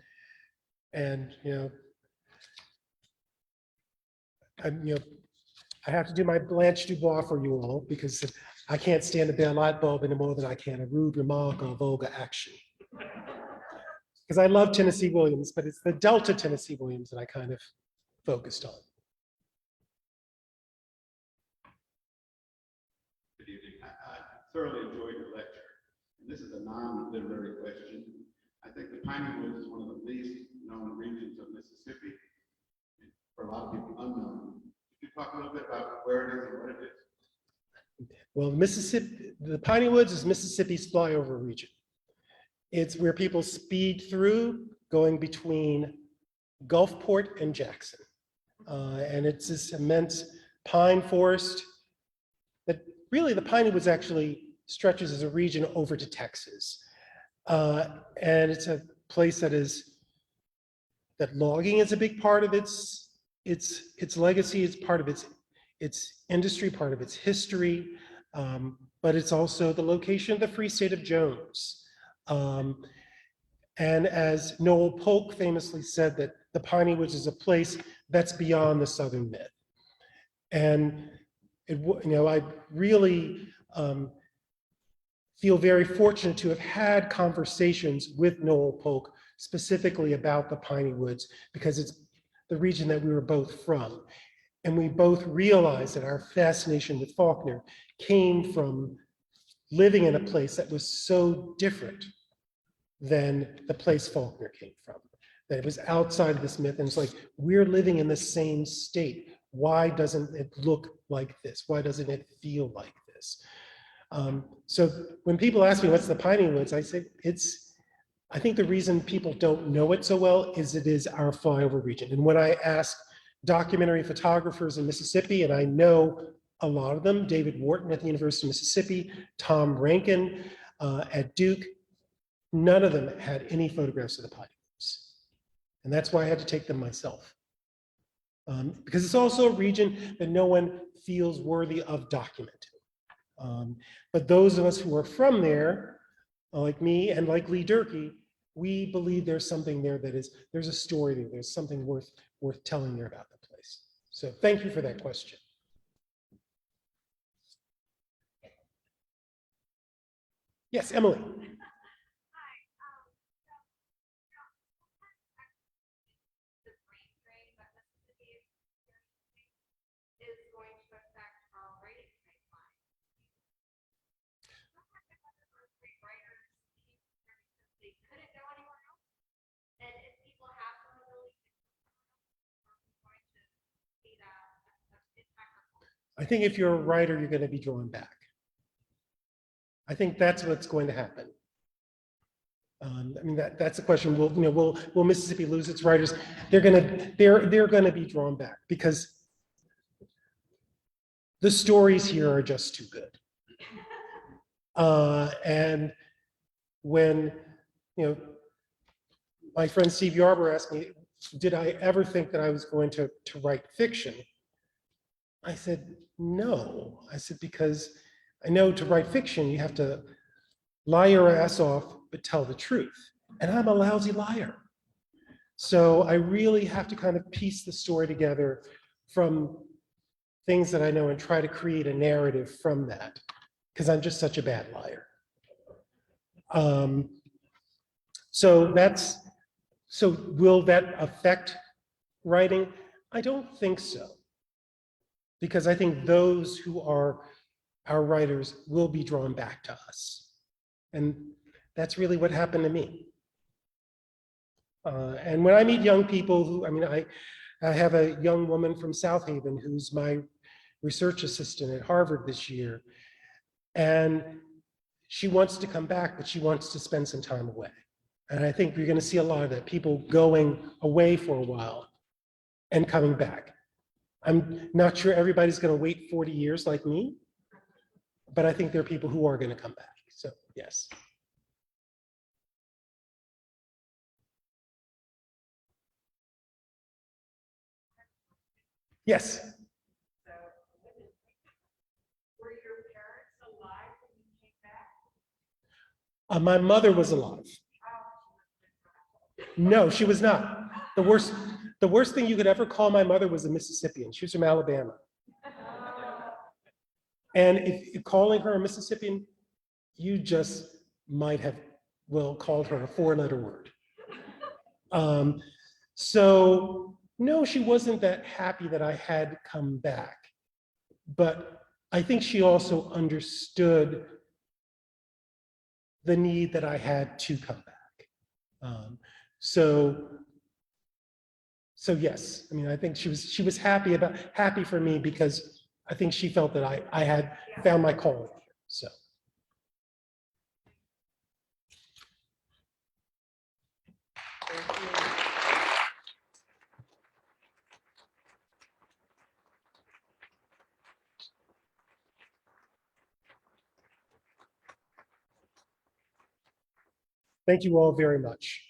I have to do my Blanche Dubois for you all, because I can't stand a bare light bulb any more than I can a rude remark or vulgar action. Because I love Tennessee Williams, but it's the Delta Tennessee Williams that I kind of focused on. Good evening. I thoroughly enjoyed your lecture. And this is a non-literary question. I think the Piney Woods is one of the least known regions of Mississippi. For a lot of people, unknown. Could you talk a little bit about where it is and what it is? Well, the Piney Woods is Mississippi's flyover region. It's where people speed through, going between Gulfport and Jackson. And it's this immense pine forest that really the Piney Woods actually stretches as a region over to Texas. And it's a place that logging is a big part of its legacy, it's part of its industry, part of its history, but it's also the location of the Free State of Jones. And as Noel Polk famously said, that the Piney Woods is a place that's beyond the Southern myth. And I really feel very fortunate to have had conversations with Noel Polk specifically about the Piney Woods, because it's the region that we were both from. And we both realized that our fascination with Faulkner came from living in a place that was so different than the place Faulkner came from. That it was outside of this myth, and it's like, we're living in the same state. Why doesn't it look like this? Why doesn't it feel like this? So when people ask me what's the Piney Woods, I say I think the reason people don't know it so well is it is our flyover region. And when I ask documentary photographers in Mississippi, and I know a lot of them, David Wharton at the University of Mississippi, Tom Rankin at Duke, none of them had any photographs of the Piney Woods. And that's why I had to take them myself. Because it's also a region that no one feels worthy of documenting. But those of us who are from there, like me and like Lee Durkee, we believe there's something there there's a story there, there's something worth telling there about the place. So thank you for that question. Yes, Emily. I think if you're a writer, you're going to be drawn back. I think that's what's going to happen. I mean, that's the question. Will Mississippi lose its writers? They're going to be drawn back because the stories here are just too good. And when my friend Steve Yarber asked me, did I ever think that I was going to write fiction? I said, no. I said, because I know to write fiction, you have to lie your ass off, but tell the truth. And I'm a lousy liar. So I really have to kind of piece the story together from things that I know and try to create a narrative from that, because I'm just such a bad liar. So will that affect writing? I don't think so. Because I think those who are our writers will be drawn back to us. And that's really what happened to me. And when I meet young people I have a young woman from South Haven who's my research assistant at Harvard this year. And she wants to come back, but she wants to spend some time away. And I think you're going to see a lot of that, people going away for a while and coming back. I'm not sure everybody's going to wait 40 years like me, but I think there are people who are going to come back. So, yes. Yes. So, were your parents alive when you came back? My mother was alive. No, she was not. The worst thing you could ever call my mother was a Mississippian. She was from Alabama. And if calling her a Mississippian, you just might have, called her a four-letter word. So no, she wasn't that happy that I had come back. But I think she also understood the need that I had to come back. So yes, I mean, I think she was happy for me because I think she felt that I had found my calling here. So. Thank you all very much.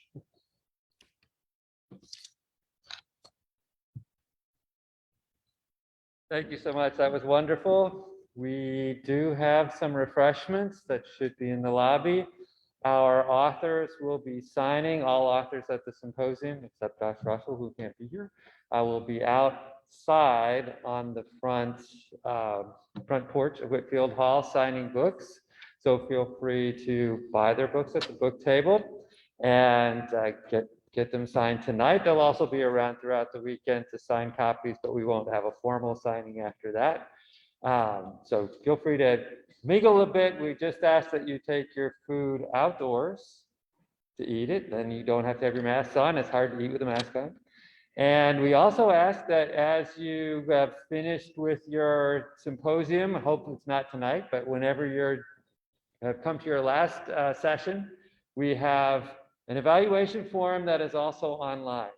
Thank you so much. That was wonderful. We do have some refreshments that should be in the lobby. Our authors will be signing, all authors at the symposium, except Josh Russell, who can't be here, will be outside on the front porch of Whitfield Hall signing books. So feel free to buy their books at the book table and get get them signed tonight. They'll also be around throughout the weekend to sign copies, but we won't have a formal signing after that. So feel free to mingle a bit. We just ask that you take your food outdoors to eat it. Then you don't have to have your mask on. It's hard to eat with a mask on. And we also ask that as you have finished with your symposium, I hope it's not tonight, but whenever you're have come to your last session, we have an evaluation form that is also online.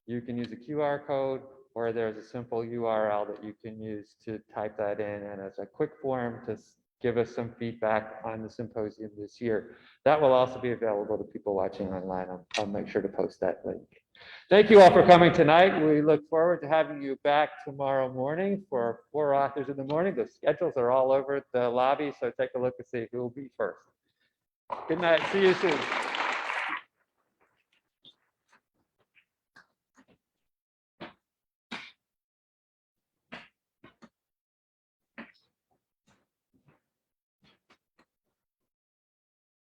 You can use a QR code, or there's a simple URL that you can use to type that in, and it's a quick form to give us some feedback on the symposium this year. That will also be available to people watching online. I'll make sure to post that link. Thank you all for coming tonight. We look forward to having you back tomorrow morning for 4 authors in the morning. The schedules are all over the lobby, so take a look to see who will be first. Good night. See you soon.